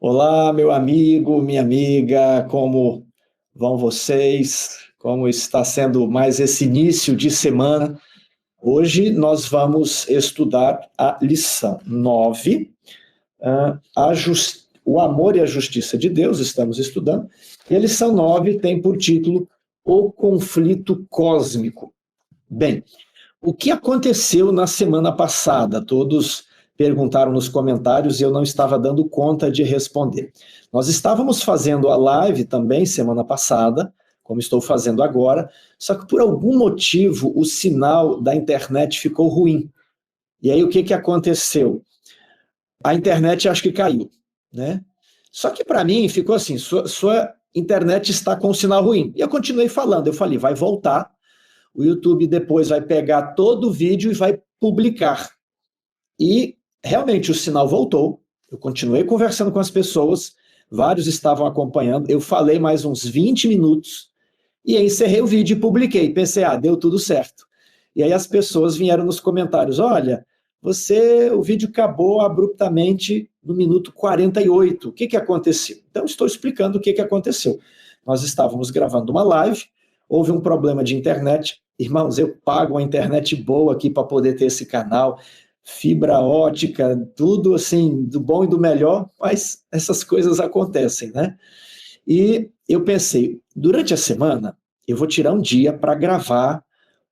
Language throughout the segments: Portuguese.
Olá, meu amigo, minha amiga, como vão vocês? Como está sendo mais esse início de semana? Hoje nós vamos estudar a lição 9, o amor e a justiça de Deus, estamos estudando, e a lição 9 tem por título O Conflito Cósmico. Bem, o que aconteceu na semana passada? Todos perguntaram nos comentários e eu não estava dando conta de responder. Nós estávamos fazendo a live também semana passada, como estou fazendo agora, só que por algum motivo o sinal da internet ficou ruim. E aí o que aconteceu? A internet acho que caiu, né? Só que para mim ficou assim, sua internet está com um sinal ruim. E eu continuei falando, eu falei, vai voltar, o YouTube depois vai pegar todo o vídeo e vai publicar. E realmente o sinal voltou, eu continuei conversando com as pessoas, vários estavam acompanhando, eu falei mais uns 20 minutos e encerrei o vídeo e publiquei. Pensei, deu tudo certo. E aí as pessoas vieram nos comentários, olha, o vídeo acabou abruptamente no minuto 48, o que aconteceu? Então estou explicando o que aconteceu. Nós estávamos gravando uma live, houve um problema de internet, irmãos, eu pago uma internet boa aqui para poder ter esse canal, fibra ótica, tudo assim, do bom e do melhor, mas essas coisas acontecem, né? E eu pensei, durante a semana, eu vou tirar um dia para gravar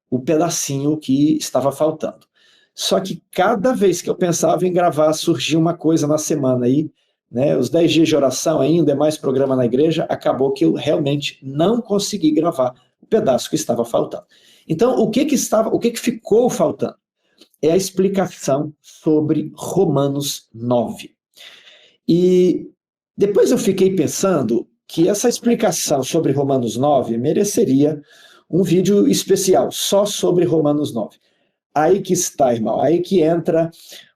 o pedacinho que estava faltando. Só que cada vez que eu pensava em gravar, surgia uma coisa na semana aí, né? Os 10 dias de oração ainda, é mais programa na igreja, acabou que eu realmente não consegui gravar o pedaço que estava faltando. Então, o que ficou faltando? É a explicação sobre Romanos 9. E depois eu fiquei pensando que essa explicação sobre Romanos 9 mereceria um vídeo especial, só sobre Romanos 9. Aí que está, irmão, aí que entra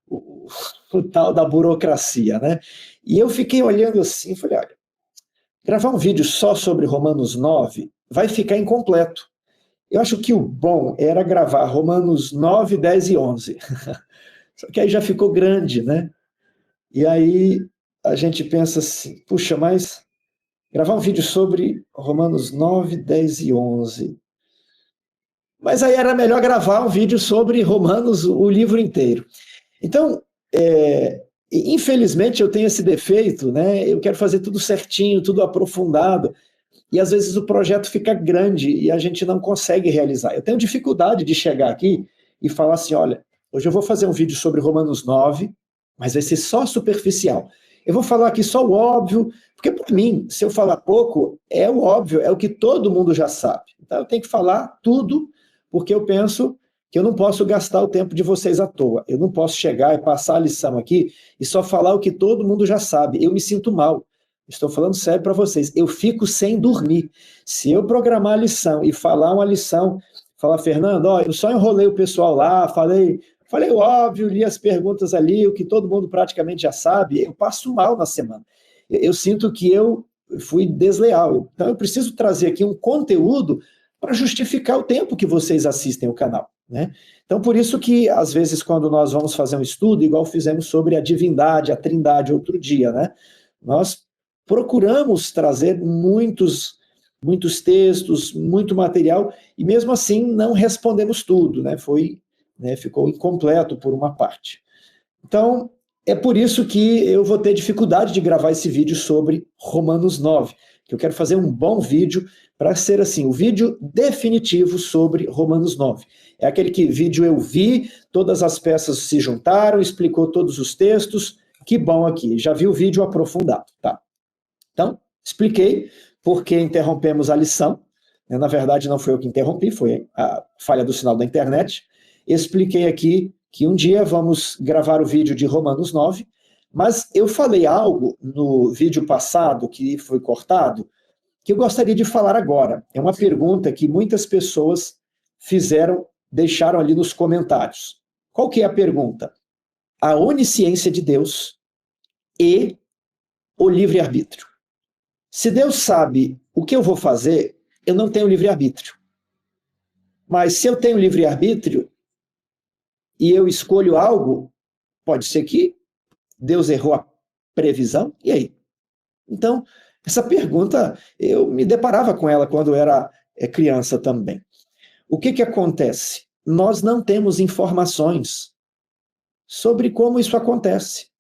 o tal da burocracia, né? E eu fiquei olhando assim, falei, olha, gravar um vídeo só sobre Romanos 9 vai ficar incompleto. Eu acho que o bom era gravar Romanos 9, 10 e 11. Só que aí já ficou grande, né? E aí a gente pensa assim, puxa, mas gravar um vídeo sobre Romanos 9, 10 e 11. Mas aí era melhor gravar um vídeo sobre Romanos, o livro inteiro. Então, infelizmente eu tenho esse defeito, né? Eu quero fazer tudo certinho, tudo aprofundado. E às vezes o projeto fica grande e a gente não consegue realizar. Eu tenho dificuldade de chegar aqui e falar assim, olha, hoje eu vou fazer um vídeo sobre Romanos 9, mas vai ser só superficial. Eu vou falar aqui só o óbvio, porque para mim, se eu falar pouco, é o óbvio, é o que todo mundo já sabe. Então eu tenho que falar tudo, porque eu penso que eu não posso gastar o tempo de vocês à toa. Eu não posso chegar e passar a lição aqui e só falar o que todo mundo já sabe. Eu me sinto mal. Estou falando sério para vocês, eu fico sem dormir. Se eu programar a lição e falar uma lição, falar, Fernando, eu só enrolei o pessoal lá, falei o óbvio, li as perguntas ali, o que todo mundo praticamente já sabe, eu passo mal na semana. Eu sinto que eu fui desleal. Então eu preciso trazer aqui um conteúdo para justificar o tempo que vocês assistem o canal, né? Então por isso que, às vezes, quando nós vamos fazer um estudo, igual fizemos sobre a divindade, a trindade outro dia, né? Nós procuramos trazer muitos textos, muito material, e mesmo assim não respondemos tudo, né? Ficou incompleto por uma parte. Então, é por isso que eu vou ter dificuldade de gravar esse vídeo sobre Romanos 9, que eu quero fazer um bom vídeo para ser assim, o vídeo definitivo sobre Romanos 9. É aquele vídeo eu vi, todas as peças se juntaram, explicou todos os textos, que bom aqui, já vi o vídeo aprofundado, tá? Então, expliquei porque interrompemos a lição. Na verdade, não foi eu que interrompi, foi a falha do sinal da internet. Expliquei aqui que um dia vamos gravar o vídeo de Romanos 9, mas eu falei algo no vídeo passado, que foi cortado, que eu gostaria de falar agora. É uma pergunta que muitas pessoas deixaram ali nos comentários. Qual que é a pergunta? A onisciência de Deus e o livre-arbítrio. Se Deus sabe o que eu vou fazer, eu não tenho livre-arbítrio. Mas se eu tenho livre-arbítrio e eu escolho algo, pode ser que Deus errou a previsão, e aí? Então, essa pergunta, eu me deparava com ela quando eu era criança também. O que acontece? Nós não temos informações sobre como isso acontece.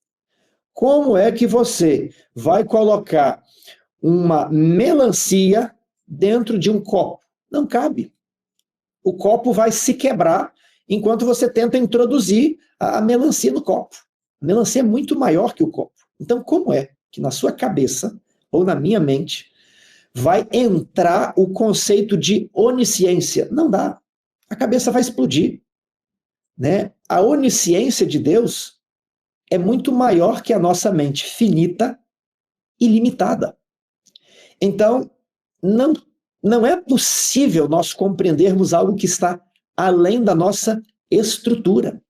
Como é que você vai colocar uma melancia dentro de um copo? Não cabe. O copo vai se quebrar enquanto você tenta introduzir a melancia no copo. A melancia é muito maior que o copo. Então, como é que na sua cabeça, ou na minha mente, vai entrar o conceito de onisciência? Não dá. A cabeça vai explodir. Né? A onisciência de Deus é muito maior que a nossa mente finita e limitada. Então, não é possível nós compreendermos algo que está além da nossa estrutura.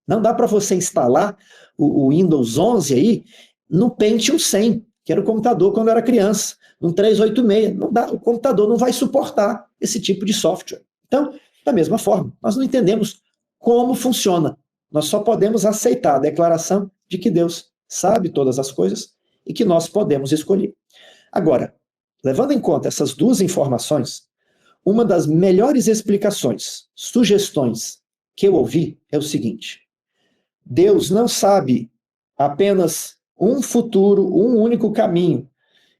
Não dá para você instalar o Windows 11 aí no Pentium 100, que era o computador quando eu era criança, no 386. Não dá, o computador não vai suportar esse tipo de software. Então, da mesma forma, nós não entendemos como funciona. Nós só podemos aceitar a declaração de que Deus sabe todas as coisas e que nós podemos escolher. Agora, levando em conta essas duas informações, uma das melhores explicações, sugestões que eu ouvi é o seguinte: Deus não sabe apenas um futuro, um único caminho.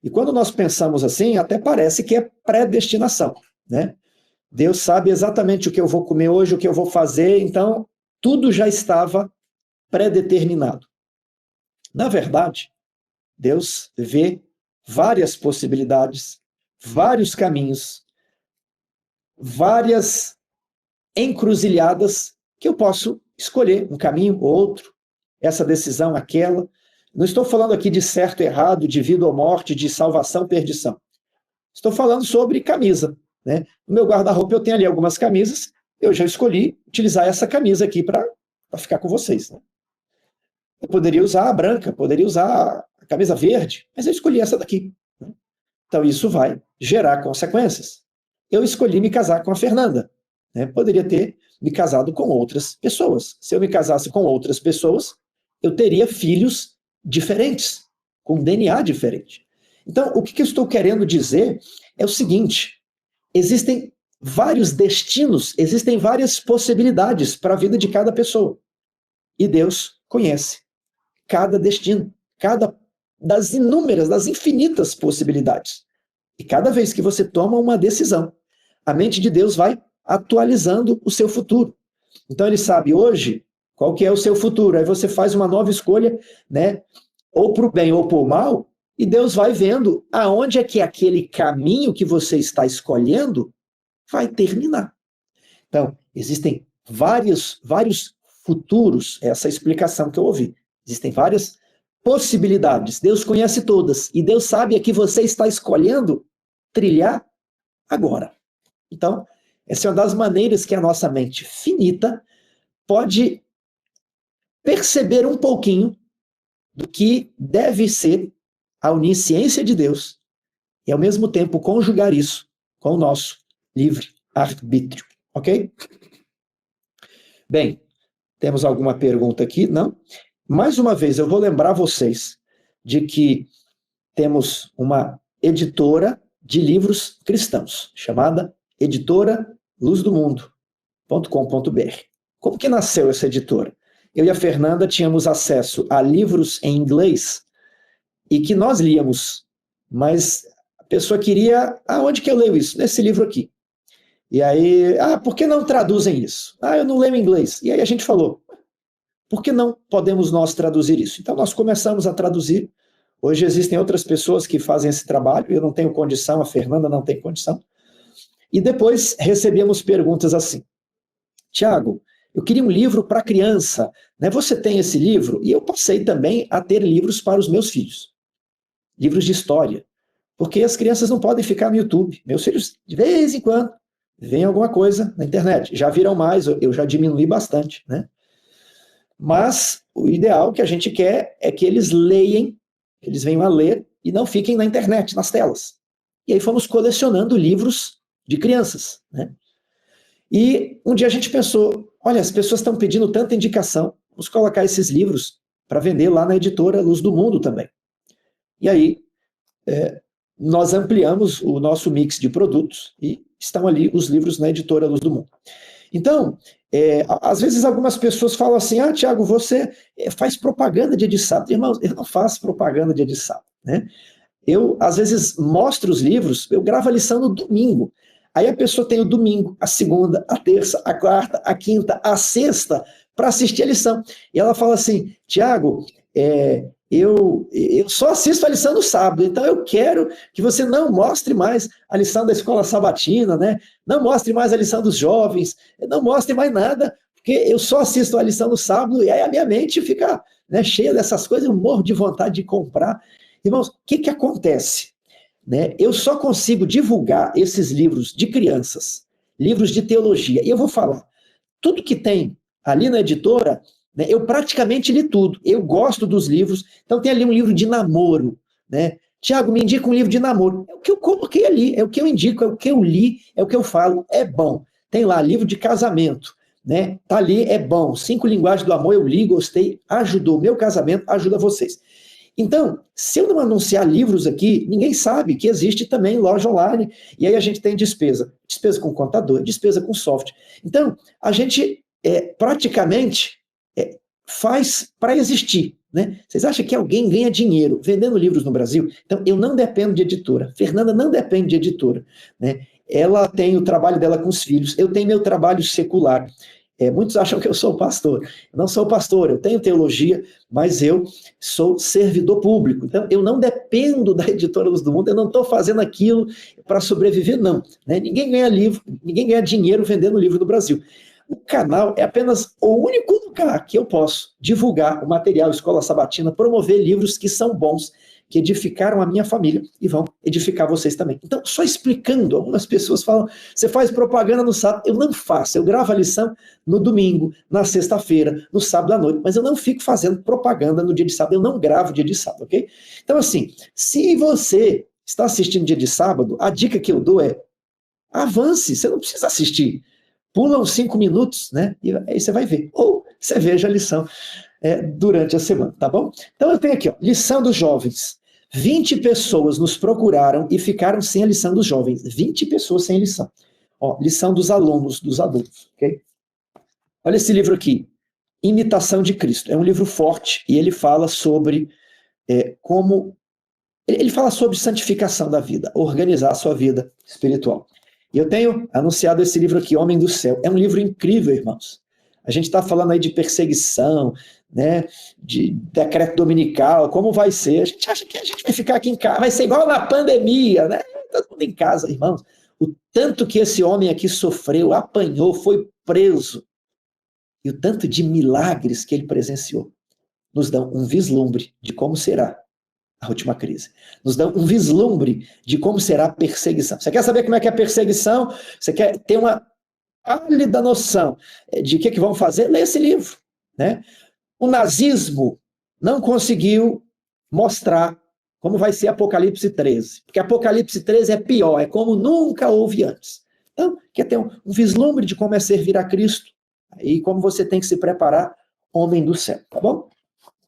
E quando nós pensamos assim, até parece que é predestinação, né? Deus sabe exatamente o que eu vou comer hoje, o que eu vou fazer, então tudo já estava predeterminado. Na verdade, Deus vê várias possibilidades, vários caminhos, várias encruzilhadas que eu posso escolher, um caminho ou outro, essa decisão, aquela. Não estou falando aqui de certo, errado, de vida ou morte, de salvação, perdição. Estou falando sobre camisa. Né? No meu guarda-roupa eu tenho ali algumas camisas, eu já escolhi utilizar essa camisa aqui para ficar com vocês. Né? Eu poderia usar a branca, poderia usar a camisa verde, mas eu escolhi essa daqui. Né? Então isso vai gerar consequências. Eu escolhi me casar com a Fernanda. Né? Poderia ter me casado com outras pessoas. Se eu me casasse com outras pessoas, eu teria filhos diferentes, com DNA diferente. Então, o que eu estou querendo dizer é o seguinte: existem vários destinos, existem várias possibilidades para a vida de cada pessoa. E Deus conhece cada destino, cada das inúmeras, das infinitas possibilidades. E cada vez que você toma uma decisão, a mente de Deus vai atualizando o seu futuro. Então ele sabe hoje qual que é o seu futuro. Aí você faz uma nova escolha, né? Ou para o bem ou para o mal, e Deus vai vendo aonde é que aquele caminho que você está escolhendo vai terminar. Então, existem vários futuros, essa explicação que eu ouvi. Existem várias possibilidades. Deus conhece todas. E Deus sabe a que você está escolhendo trilhar agora. Então, essa é uma das maneiras que a nossa mente finita pode perceber um pouquinho do que deve ser a onisciência de Deus e, ao mesmo tempo, conjugar isso com o nosso livre-arbítrio. Ok? Bem, temos alguma pergunta aqui? Não? Mais uma vez, eu vou lembrar vocês de que temos uma editora de livros cristãos, chamada Editora Luz do Mundo.com.br. Como que nasceu essa editora? Eu e a Fernanda tínhamos acesso a livros em inglês e que nós líamos, mas a pessoa queria, onde que eu leio isso? Nesse livro aqui. E aí, por que não traduzem isso? Eu não leio inglês. E aí a gente falou, por que não podemos nós traduzir isso? Então nós começamos a traduzir Hoje existem outras pessoas que fazem esse trabalho, eu não tenho condição, a Fernanda não tem condição. E depois recebemos perguntas assim: Tiago, eu queria um livro para criança, né? Você tem esse livro? E eu passei também a ter livros para os meus filhos, livros de história, porque as crianças não podem ficar no YouTube. Meus filhos, de vez em quando, veem alguma coisa na internet. Já viram mais, eu já diminui bastante, né? Mas o ideal que a gente quer é que eles leiam, que eles venham a ler e não fiquem na internet, nas telas. E aí fomos colecionando livros de crianças, né? E um dia a gente pensou, olha, as pessoas estão pedindo tanta indicação, vamos colocar esses livros para vender lá na editora Luz do Mundo também. E aí nós ampliamos o nosso mix de produtos e estão ali os livros na editora Luz do Mundo. Então, às vezes algumas pessoas falam assim, Tiago, você faz propaganda de sábado. Irmãos, eu não faço propaganda de sábado, né? Eu, às vezes, mostro os livros, eu gravo a lição no domingo. Aí a pessoa tem o domingo, a segunda, a terça, a quarta, a quinta, a sexta, para assistir a lição. E ela fala assim, Tiago, eu só assisto a lição no sábado, então eu quero que você não mostre mais a lição da escola sabatina, né? Não mostre mais a lição dos jovens, não mostre mais nada, porque eu só assisto a lição no sábado e aí a minha mente fica, né, cheia dessas coisas, eu morro de vontade de comprar. Irmãos, o que acontece? Né? Eu só consigo divulgar esses livros de crianças, livros de teologia, e eu vou falar, tudo que tem ali na editora, né, eu praticamente li tudo, eu gosto dos livros, então tem ali um livro de namoro, né? Tiago, me indica um livro de namoro, é o que eu coloquei ali, é o que eu indico, é o que eu li, é o que eu falo, é bom. Tem lá livro de casamento, né? Tá ali, é bom, 5 linguagens do amor, eu li, gostei, ajudou meu casamento, ajuda vocês. Então, se eu não anunciar livros aqui, ninguém sabe que existe também loja online. E aí a gente tem despesa com contador, despesa com software. Então, a gente praticamente faz para existir. Né? Vocês acham que alguém ganha dinheiro vendendo livros no Brasil? Então, eu não dependo de editora. Fernanda não depende de editora. Né? Ela tem o trabalho dela com os filhos, eu tenho meu trabalho secular. Muitos acham que eu sou pastor. Eu não sou pastor, eu tenho teologia, mas eu sou servidor público. Então, eu não dependo da editora Luz do Mundo, eu não estou fazendo aquilo para sobreviver, não. Né? Ninguém ganha livro, ninguém ganha dinheiro vendendo livro no Brasil. O canal é apenas o único lugar que eu posso divulgar o material Escola Sabatina, promover livros que são bons, que edificaram a minha família e vão edificar vocês também. Então, só explicando, algumas pessoas falam, você faz propaganda no sábado, eu não faço, eu gravo a lição no domingo, na sexta-feira, no sábado à noite, mas eu não fico fazendo propaganda no dia de sábado, eu não gravo dia de sábado, ok? Então, assim, se você está assistindo dia de sábado, a dica que eu dou é, avance, você não precisa assistir, pula uns 5 minutos, né, e aí você vai ver, ou você veja a lição durante a semana, tá bom? Então eu tenho aqui, ó, lição dos jovens. 20 pessoas nos procuraram e ficaram sem a lição dos jovens. 20 pessoas sem lição. Ó, lição dos alunos, dos adultos, ok? Olha esse livro aqui, Imitação de Cristo. É um livro forte e ele fala sobre como... Ele fala sobre santificação da vida, organizar a sua vida espiritual. E eu tenho anunciado esse livro aqui, Homem do Céu. É um livro incrível, irmãos. A gente está falando aí de perseguição, né, de decreto dominical, como vai ser? A gente acha que a gente vai ficar aqui em casa, vai ser igual na pandemia, né? Todo mundo em casa, irmãos. O tanto que esse homem aqui sofreu, apanhou, foi preso, e o tanto de milagres que ele presenciou, nos dão um vislumbre de como será a última crise. Nos dão um vislumbre de como será a perseguição. Você quer saber como é que é a perseguição? Você quer ter uma pálida noção de o que vão fazer? Lê esse livro, né? O nazismo não conseguiu mostrar como vai ser Apocalipse 13, porque Apocalipse 13 é pior, é como nunca houve antes. Então, quer ter um vislumbre de como é servir a Cristo e como você tem que se preparar, homem do céu, tá bom?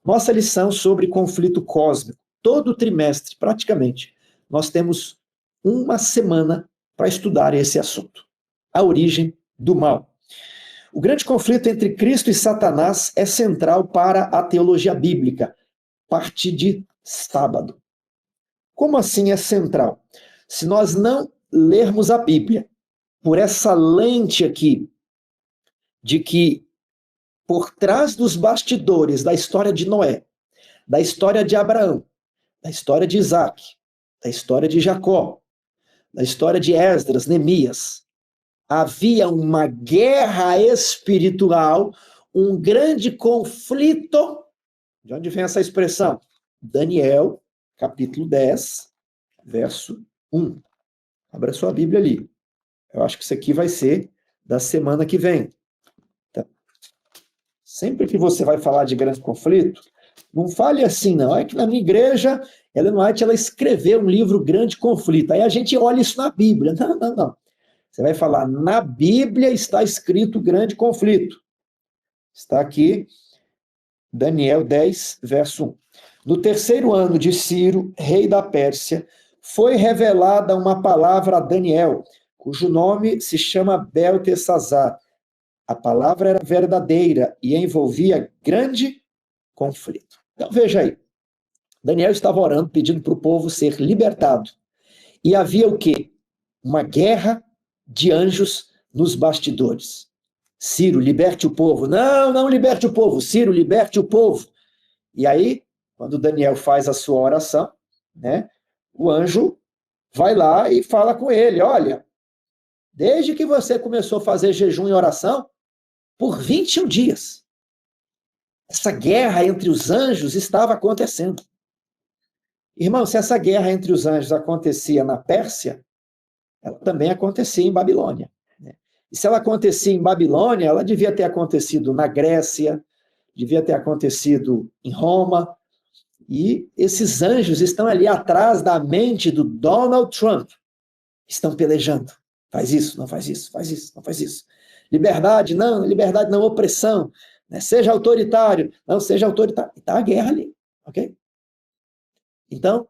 Nossa lição sobre conflito cósmico, todo trimestre, praticamente, nós temos uma semana para estudar esse assunto, a origem do mal. O grande conflito entre Cristo e Satanás é central para a teologia bíblica, parte de sábado. Como assim é central? Se nós não lermos a Bíblia por essa lente aqui, de que por trás dos bastidores da história de Noé, da história de Abraão, da história de Isaac, da história de Jacó, da história de Esdras, Neemias, havia uma guerra espiritual, um grande conflito. De onde vem essa expressão? Daniel, capítulo 10, verso 1. Abra sua Bíblia ali. Eu acho que isso aqui vai ser da semana que vem. Tá? Sempre que você vai falar de grande conflito, não fale assim, não. É que na minha igreja, Ellen White, ela escreveu um livro Grande Conflito. Aí a gente olha isso na Bíblia. Não, não, não. Você vai falar, na Bíblia está escrito grande conflito. Está aqui, Daniel 10, verso 1. No terceiro ano de Ciro, rei da Pérsia, foi revelada uma palavra a Daniel, cujo nome se chama Beltesazar. A palavra era verdadeira e envolvia grande conflito. Então veja aí, Daniel estava orando, pedindo para o povo ser libertado. E havia o quê? Uma guerra de anjos nos bastidores. Ciro, liberte o povo. Não, não liberte o povo. Ciro, liberte o povo. E aí, quando Daniel faz a sua oração, né, o anjo vai lá e fala com ele, olha, desde que você começou a fazer jejum e oração, por 21 dias, essa guerra entre os anjos estava acontecendo. Irmão, se essa guerra entre os anjos acontecia na Pérsia, ela também acontecia em Babilônia. Né? E se ela acontecia em Babilônia, ela devia ter acontecido na Grécia, devia ter acontecido em Roma, e esses anjos estão ali atrás da mente do Donald Trump, estão pelejando. Faz isso, não faz isso, faz isso, não faz isso. Liberdade não, opressão. Né? Seja autoritário, não seja autoritário. Está a guerra ali, ok? Então,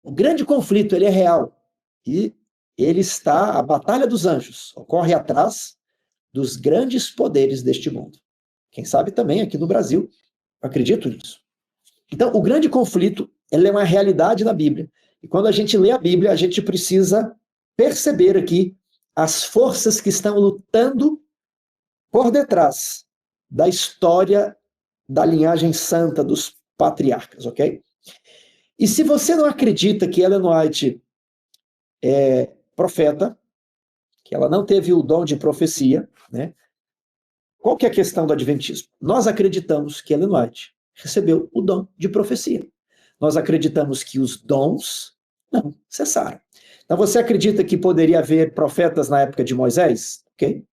o grande conflito, ele é real. E ele está, a batalha dos anjos, ocorre atrás dos grandes poderes deste mundo. Quem sabe também aqui no Brasil, acredito nisso. Então, o grande conflito, ele é uma realidade na Bíblia. E quando a gente lê a Bíblia, a gente precisa perceber aqui as forças que estão lutando por detrás da história da linhagem santa dos patriarcas, ok? E se você não acredita que Ellen White é profeta, que ela não teve o dom de profecia, né? Qual que é a questão do adventismo? Nós acreditamos que Ellen White recebeu o dom de profecia. Nós acreditamos que os dons não cessaram. Então você acredita que poderia haver profetas na época de Moisés? Ok?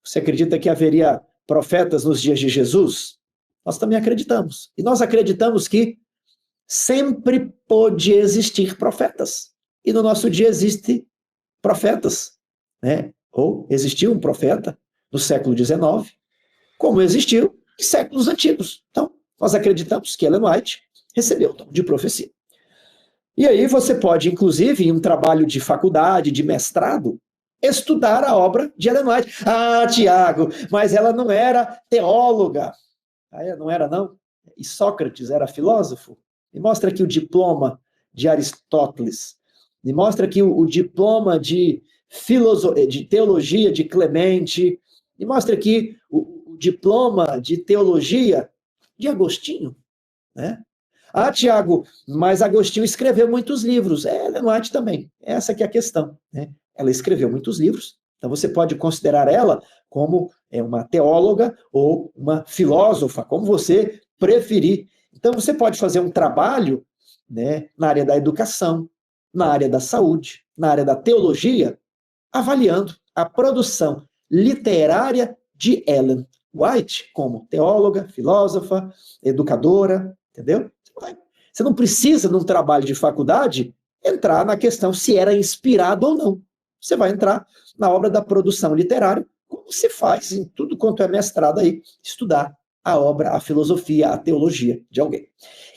Você acredita que haveria profetas nos dias de Jesus? Nós também acreditamos. E nós acreditamos que sempre pôde existir profetas. E no nosso dia existem profetas, né? Ou existiu um profeta no século XIX, como existiu em séculos antigos. Então, nós acreditamos que Ellen White recebeu o dom de profecia. E aí você pode, inclusive, em um trabalho de faculdade, de mestrado, estudar a obra de Ellen White. Ah, Tiago, mas ela não era teóloga. Ah, não era, não? E Sócrates era filósofo? Me mostra aqui o diploma de Aristóteles. Me mostra aqui o diploma de teologia de Clemente. Me mostra aqui o diploma de teologia de Agostinho. Né? Ah, Tiago, mas Agostinho escreveu muitos livros. Ellen White também. Essa que é a questão. Né? Ela escreveu muitos livros. Então você pode considerar ela como uma teóloga ou uma filósofa, como você preferir. Então você pode fazer um trabalho, né, na área da educação, na área da saúde, na área da teologia, avaliando a produção literária de Ellen White como teóloga, filósofa, educadora, entendeu? Você não precisa, num trabalho de faculdade, entrar na questão se era inspirado ou não. Você vai entrar na obra da produção literária, como se faz em tudo quanto é mestrado aí, estudar a obra, a filosofia, a teologia de alguém.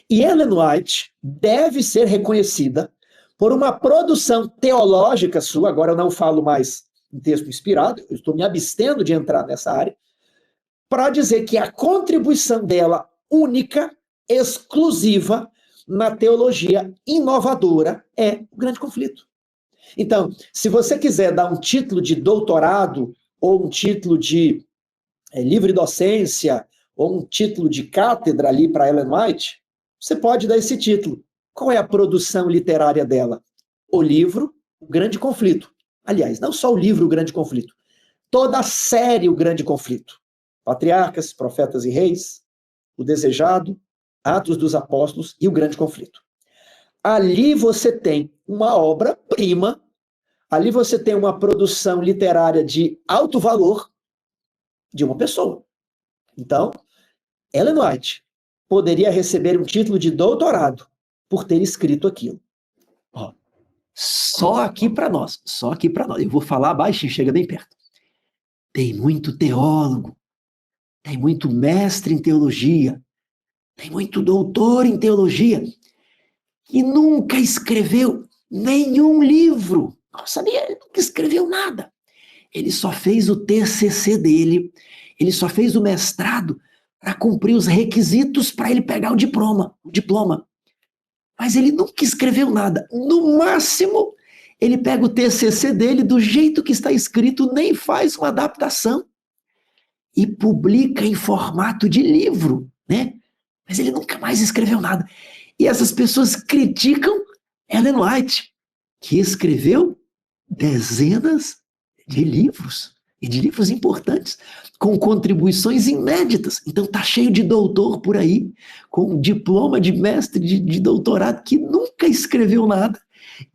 E Ellen White deve ser reconhecida por uma produção teológica sua, agora eu não falo mais em texto inspirado, eu estou me abstendo de entrar nessa área, para dizer que a contribuição dela única, exclusiva, na teologia inovadora é o grande conflito. Então, se você quiser dar um título de doutorado ou um título de livre docência ou um título de cátedra ali para Ellen White, você pode dar esse título. Qual é a produção literária dela? O livro O Grande Conflito. Aliás, não só o livro O Grande Conflito, toda a série O Grande Conflito. Patriarcas, Profetas e Reis, O Desejado, Atos dos Apóstolos e O Grande Conflito. Ali você tem uma obra-prima, ali você tem uma produção literária de alto valor de uma pessoa. Então, Ellen White poderia receber um título de doutorado por ter escrito aquilo. Ó, só aqui para nós. Eu vou falar baixo e chega bem perto. Tem muito teólogo, tem muito mestre em teologia, tem muito doutor em teologia que nunca escreveu nenhum livro. Não sabia, ele nunca escreveu nada. Ele só fez o TCC dele, ele só fez o mestrado para cumprir os requisitos para ele pegar o diploma. Mas ele nunca escreveu nada. No máximo, ele pega o TCC dele do jeito que está escrito, nem faz uma adaptação e publica em formato de livro, né? Mas ele nunca mais escreveu nada. E essas pessoas criticam Ellen White, que escreveu dezenas de livros, e de livros importantes, com contribuições inéditas. Então tá cheio de doutor por aí, com diploma de mestre, de doutorado, que nunca escreveu nada,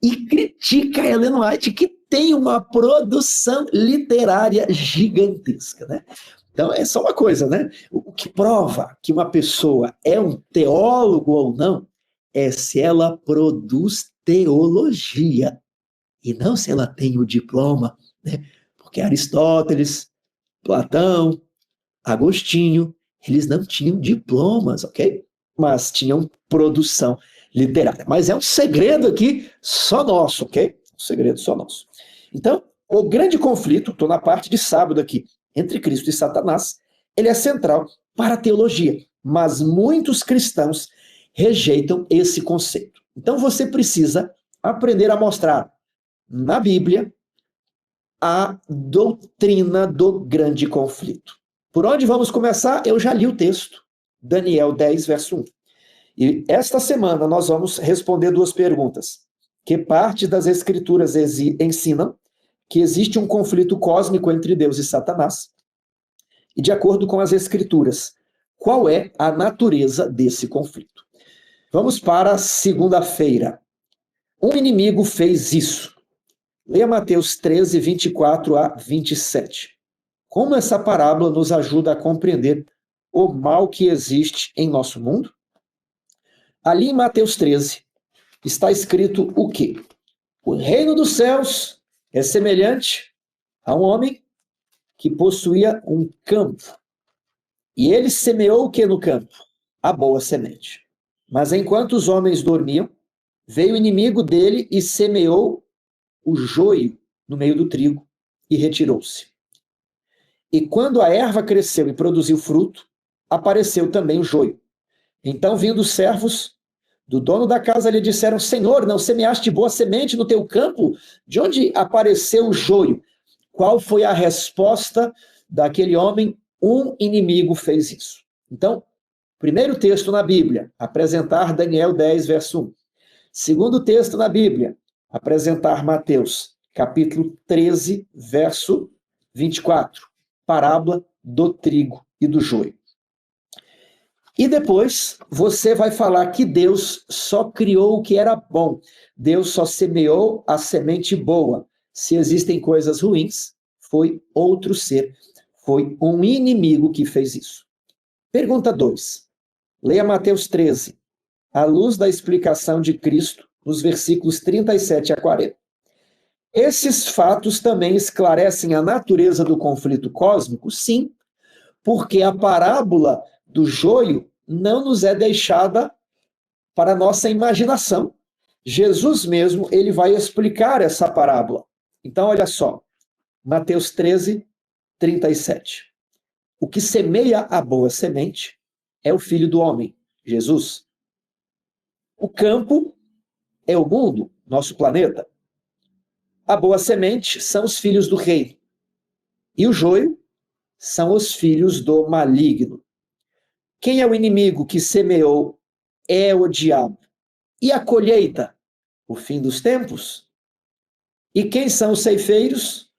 e critica Ellen White, que tem uma produção literária gigantesca, né? Então é só uma coisa, né? O que prova que uma pessoa é um teólogo ou não é se ela produz teologia, e não se ela tem o diploma, né? Porque Aristóteles, Platão, Agostinho, eles não tinham diplomas, ok? Mas tinham produção literária. Mas é um segredo aqui só nosso, ok? Um segredo só nosso. Então, o grande conflito, estou na parte de sábado aqui, entre Cristo e Satanás, ele é central para a teologia. Mas muitos cristãos rejeitam esse conceito. Então, você precisa aprender a mostrar na Bíblia a doutrina do grande conflito. Por onde vamos começar? Eu já li o texto, Daniel 10, verso 1. E esta semana nós vamos responder duas perguntas. Que parte das Escrituras ensinam que existe um conflito cósmico entre Deus e Satanás? E de acordo com as Escrituras, qual é a natureza desse conflito? Vamos para segunda-feira. Um inimigo fez isso. Leia Mateus 13, 24 a 27. Como essa parábola nos ajuda a compreender o mal que existe em nosso mundo? Ali em Mateus 13 está escrito o quê? O reino dos céus é semelhante a um homem que possuía um campo. E ele semeou o que no campo? A boa semente. Mas enquanto os homens dormiam, veio o inimigo dele e semeou o joio no meio do trigo e retirou-se. E quando a erva cresceu e produziu fruto, apareceu também o joio. Então, vindo os servos do dono da casa, lhe disseram: Senhor, não semeaste boa semente no teu campo? De onde apareceu o joio? Qual foi a resposta daquele homem? Um inimigo fez isso. Então, primeiro texto na Bíblia, apresentar Daniel 10, verso 1. Segundo texto na Bíblia, apresentar Mateus, capítulo 13, verso 24. Parábola do trigo e do joio. E depois você vai falar que Deus só criou o que era bom. Deus só semeou a semente boa. Se existem coisas ruins, foi outro ser. Foi um inimigo que fez isso. Pergunta 2. Leia Mateus 13, à luz da explicação de Cristo, nos versículos 37 a 40. Esses fatos também esclarecem a natureza do conflito cósmico? Sim, porque a parábola do joio não nos é deixada para a nossa imaginação. Jesus mesmo, ele vai explicar essa parábola. Então, olha só, Mateus 13, 37. O que semeia a boa semente é o Filho do Homem, Jesus. O campo é o mundo, nosso planeta. A boa semente são os filhos do rei. E o joio são os filhos do maligno. Quem é o inimigo que semeou? É o diabo. E a colheita? O fim dos tempos. E quem são os ceifeiros?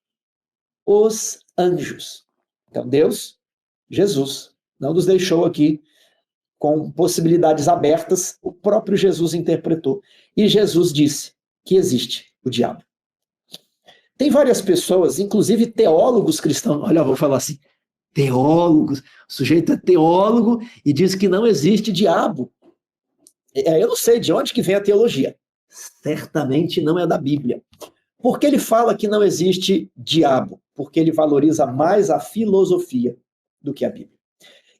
Os anjos. Então, Deus, Jesus, não nos deixou aqui com possibilidades abertas, o próprio Jesus interpretou. E Jesus disse que existe o diabo. Tem várias pessoas, inclusive teólogos cristãos, olha, eu vou falar assim, teólogos, o sujeito é teólogo e diz que não existe diabo. Eu não sei de onde que vem a teologia. Certamente não é da Bíblia. Por que ele fala que não existe diabo? Porque ele valoriza mais a filosofia do que a Bíblia.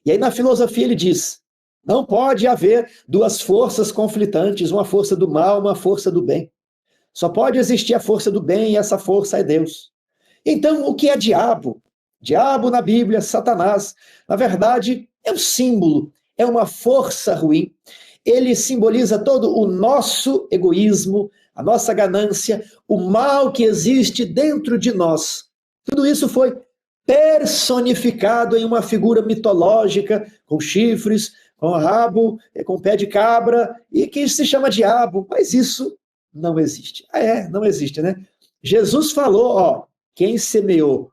E aí na filosofia ele diz, não pode haver duas forças conflitantes, uma força do mal, uma força do bem. Só pode existir a força do bem e essa força é Deus. Então, o que é diabo? Diabo na Bíblia, Satanás, na verdade, é um símbolo, é uma força ruim. Ele simboliza todo o nosso egoísmo, a nossa ganância, o mal que existe dentro de nós. Tudo isso foi personificado em uma figura mitológica, com chifres, com rabo, com pé de cabra, e que se chama diabo, mas isso não existe. Não existe, né? Jesus falou, ó, quem semeou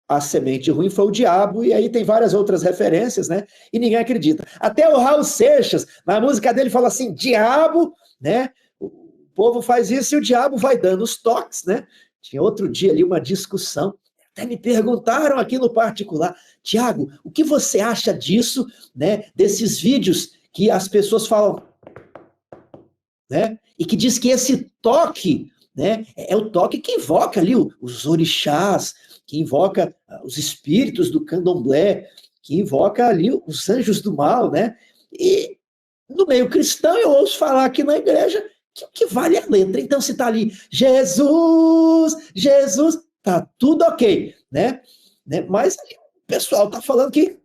a semente ruim foi o diabo, e aí tem várias outras referências, né? E ninguém acredita. Até o Raul Seixas, na música dele, fala assim, diabo, né? O povo faz isso e o diabo vai dando os toques, né? Tinha outro dia ali uma discussão, até me perguntaram aqui no particular, Tiago, o que você acha disso, né? Desses vídeos que as pessoas falam, né? E que diz que esse toque, né, é o toque que invoca ali os orixás, que invoca os espíritos do candomblé, que invoca ali os anjos do mal, né? E no meio cristão eu ouço falar aqui na igreja que o que vale é a letra. Então se está ali, Jesus, Jesus, tá tudo ok, né? Mas ali, o pessoal está falando que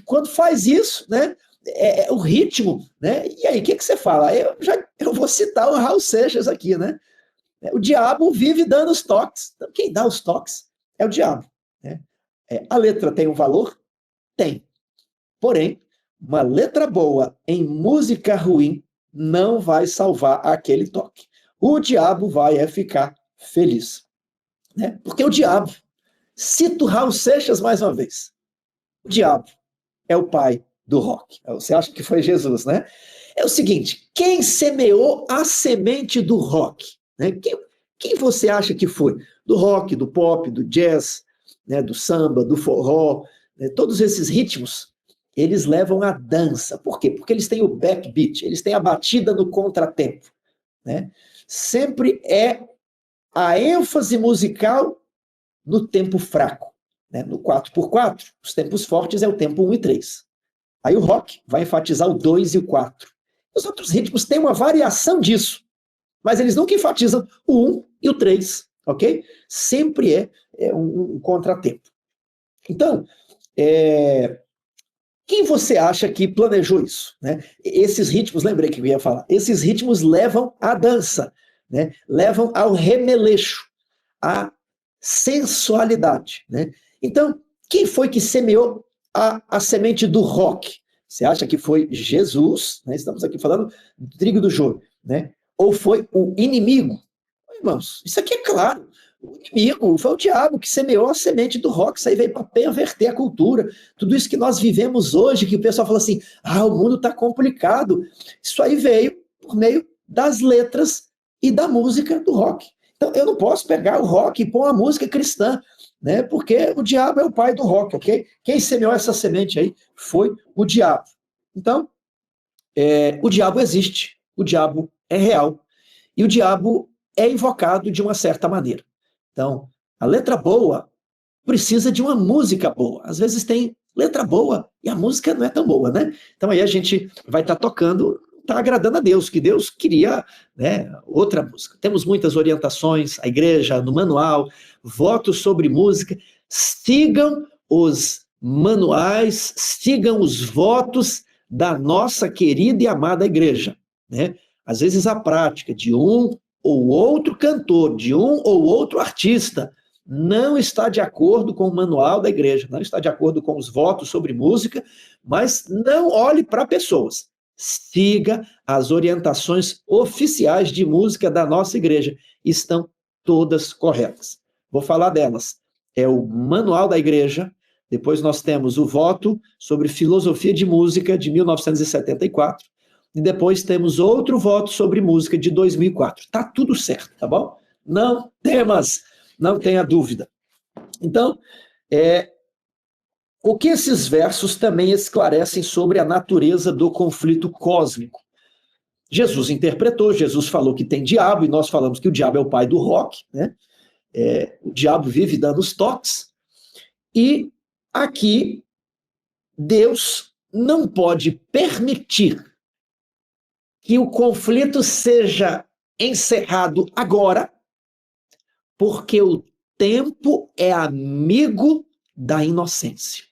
quando faz isso, né? O ritmo, né? E aí, o que você fala? Eu vou citar o Raul Seixas aqui, né? O diabo vive dando os toques. Então, quem dá os toques é o diabo, né? A letra tem um valor? Tem. Porém, uma letra boa em música ruim não vai salvar aquele toque. O diabo vai ficar feliz, né? Porque o diabo, cito Raul Seixas mais uma vez, o diabo é o pai do rock. Você acha que foi Jesus, né? É o seguinte, quem semeou a semente do rock? Né? Quem você acha que foi? Do rock, do pop, do jazz, né? Do samba, do forró, né? Todos esses ritmos, eles levam a dança. Por quê? Porque eles têm o backbeat, eles têm a batida no contratempo, né? Sempre é a ênfase musical no tempo fraco, né? No 4x4, os tempos fortes é o tempo 1 e 3. Aí o rock vai enfatizar o 2 e o 4. Os outros ritmos têm uma variação disso, mas eles nunca enfatizam o 1 e o 3, ok? Sempre é um contratempo. Então, quem você acha que planejou isso, né? Esses ritmos, lembrei que eu ia falar, esses ritmos levam à dança, né? Levam ao remeleixo, à sensualidade, né? Então, quem foi que semeou a semente do rock? Você acha que foi Jesus, né? Estamos aqui falando do trigo do joio, né? Ou foi o inimigo? Irmãos, isso aqui é claro. O inimigo foi o diabo que semeou a semente do rock. Isso aí veio para perverter a cultura. Tudo isso que nós vivemos hoje, que o pessoal fala assim, o mundo está complicado. Isso aí veio por meio das letras e da música do rock. Então, eu não posso pegar o rock e pôr uma música cristã, né? Porque o diabo é o pai do rock, ok? Quem semeou essa semente aí foi o diabo. Então, o diabo existe, o diabo é real, e o diabo é invocado de uma certa maneira. Então, a letra boa precisa de uma música boa. Às vezes tem letra boa e a música não é tão boa, né? Então aí a gente vai estar tocando, está agradando a Deus, que Deus queria, né, outra música. Temos muitas orientações, a igreja, no manual, votos sobre música. Sigam os manuais, sigam os votos da nossa querida e amada igreja, né? Às vezes a prática de um ou outro cantor, de um ou outro artista, não está de acordo com o manual da igreja, não está de acordo com os votos sobre música, mas não olhe para pessoas. Siga as orientações oficiais de música da nossa igreja. Estão todas corretas. Vou falar delas. É o Manual da Igreja, depois nós temos o Voto sobre Filosofia de Música, de 1974, e depois temos outro voto sobre música de 2004. Está tudo certo, tá bom? Não temas, não tenha dúvida. Então, o que esses versos também esclarecem sobre a natureza do conflito cósmico? Jesus interpretou, Jesus falou que tem diabo, e nós falamos que o diabo é o pai do rock, né? O diabo vive dando os toques, e aqui Deus não pode permitir que o conflito seja encerrado agora, porque o tempo é amigo da inocência.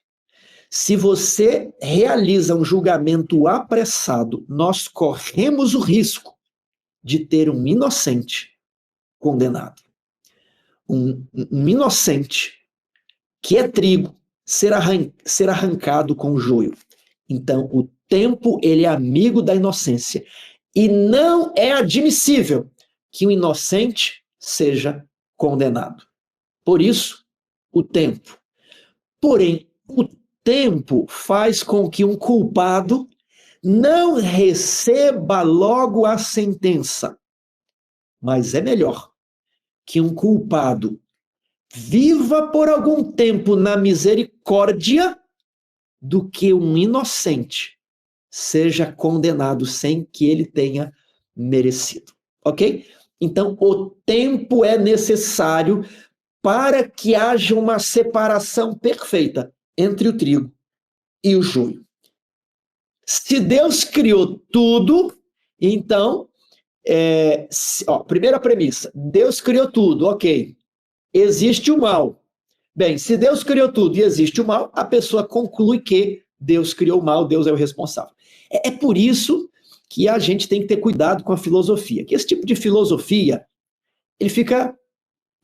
Se você realiza um julgamento apressado, nós corremos o risco de ter um inocente condenado. Um inocente que é trigo ser arrancado com o joio. Então, o tempo, ele é amigo da inocência. E não é admissível que o inocente seja condenado. Por isso, o tempo. Porém, o tempo faz com que um culpado não receba logo a sentença. Mas é melhor que um culpado viva por algum tempo na misericórdia do que um inocente seja condenado sem que ele tenha merecido. Ok? Então, o tempo é necessário para que haja uma separação perfeita entre o trigo e o joio. Se Deus criou tudo, então, primeira premissa, Deus criou tudo, ok. Existe o mal. Bem, se Deus criou tudo e existe o mal, a pessoa conclui que Deus criou o mal, Deus é o responsável. É por isso que a gente tem que ter cuidado com a filosofia, que esse tipo de filosofia, ele fica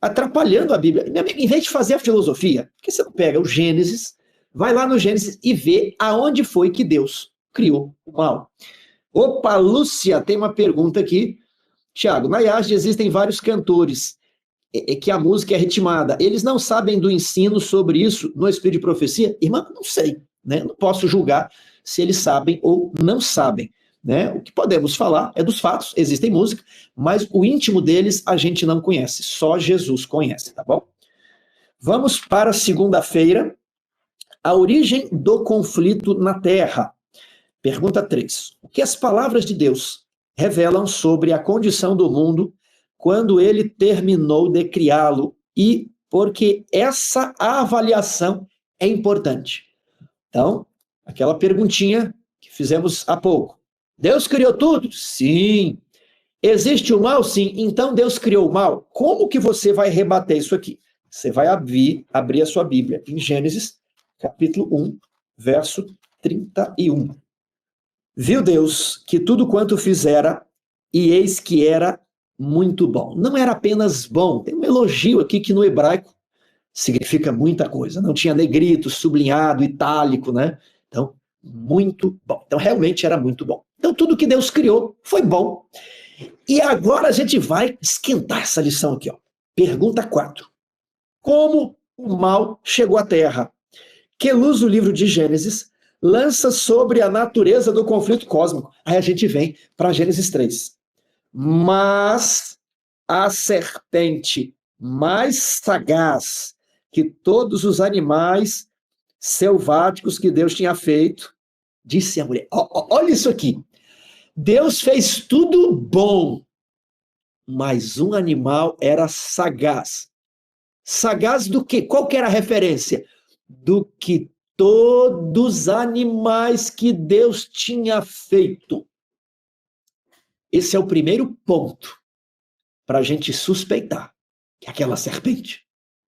atrapalhando a Bíblia. Em vez de fazer a filosofia, por que você não pega o Gênesis, vai lá no Gênesis e vê aonde foi que Deus criou o mal? Opa, Lúcia, tem uma pergunta aqui. Tiago, na IASD existem vários cantores que a música é ritmada. Eles não sabem do ensino sobre isso no Espírito de Profecia? Irmã, não sei, né? Não posso julgar se eles sabem ou não sabem, né? O que podemos falar é dos fatos, existem música, mas o íntimo deles a gente não conhece, só Jesus conhece, tá bom? Vamos para segunda-feira, a origem do conflito na Terra. Pergunta 3. O que as palavras de Deus revelam sobre a condição do mundo quando ele terminou de criá-lo, e porque essa avaliação é importante. Então, aquela perguntinha que fizemos há pouco. Deus criou tudo? Sim. Existe o mal? Sim. Então Deus criou o mal? Como que você vai rebater isso aqui? Você vai abrir a sua Bíblia em Gênesis, capítulo 1, verso 31. Viu Deus que tudo quanto fizera, e eis que era muito bom. Não era apenas bom, tem um elogio aqui que no hebraico significa muita coisa. Não tinha negrito, sublinhado, itálico, né? Então, muito bom. Então, realmente era muito bom. Então, tudo que Deus criou foi bom. E agora a gente vai esquentar essa lição aqui, ó. Pergunta 4. Como o mal chegou à Terra? Que luz o livro de Gênesis lança sobre a natureza do conflito cósmico? Aí a gente vem para Gênesis 3. Mas a serpente mais sagaz que todos os animais selváticos que Deus tinha feito, disse a mulher, olha isso aqui, Deus fez tudo bom, mas um animal era sagaz. Sagaz do quê? Qual que era a referência? Do que todos os animais que Deus tinha feito. Esse é o primeiro ponto para a gente suspeitar que aquela serpente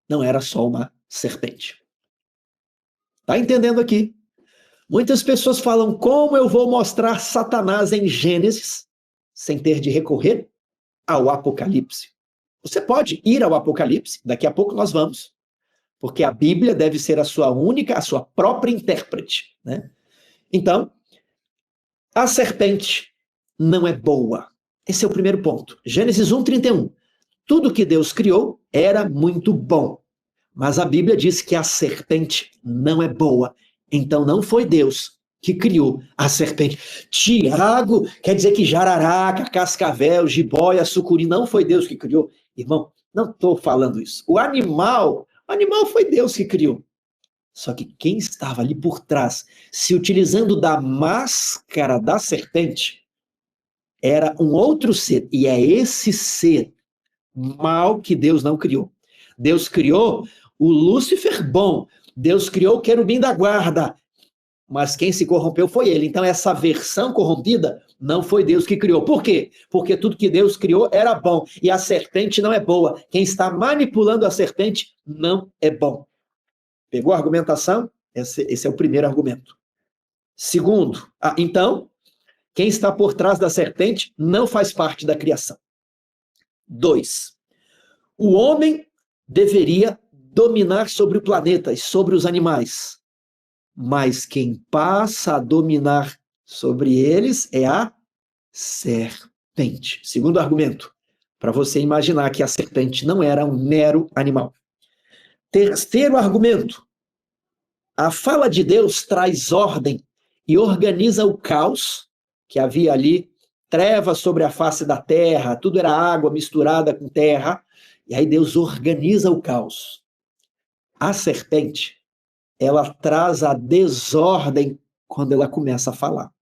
não era só uma serpente. Tá entendendo aqui? Muitas pessoas falam, como eu vou mostrar Satanás em Gênesis sem ter de recorrer ao Apocalipse? Você pode ir ao Apocalipse, daqui a pouco nós vamos, porque a Bíblia deve ser a sua própria intérprete, né? Então, A serpente não é boa. Esse é o primeiro ponto. Gênesis 1:31. Tudo que Deus criou era muito bom. Mas a Bíblia diz que a serpente não é boa. Então não foi Deus que criou a serpente. Tiago, quer dizer que jararaca, cascavel, jiboia, sucuri, não foi Deus que criou? Irmão, não estou falando isso. O animal foi Deus que criou. Só que quem estava ali por trás, se utilizando da máscara da serpente, era um outro ser. E é esse ser mal que Deus não criou. Deus criou o Lúcifer bom. Deus criou o querubim da guarda. Mas quem se corrompeu foi ele. Então essa versão corrompida não foi Deus que criou. Por quê? Porque tudo que Deus criou era bom. E a serpente não é boa. Quem está manipulando a serpente não é bom. Pegou a argumentação? Esse é o primeiro argumento. Segundo, então, quem está por trás da serpente não faz parte da criação. 2. O homem deveria dominar sobre o planeta e sobre os animais. Mas quem passa a dominar sobre eles é a serpente. Segundo argumento, para você imaginar que a serpente não era um mero animal. Terceiro argumento, a fala de Deus traz ordem e organiza o caos que havia ali, trevas sobre a face da terra, tudo era água misturada com terra, e aí Deus organiza o caos. A serpente, ela traz a desordem quando ela começa a falar.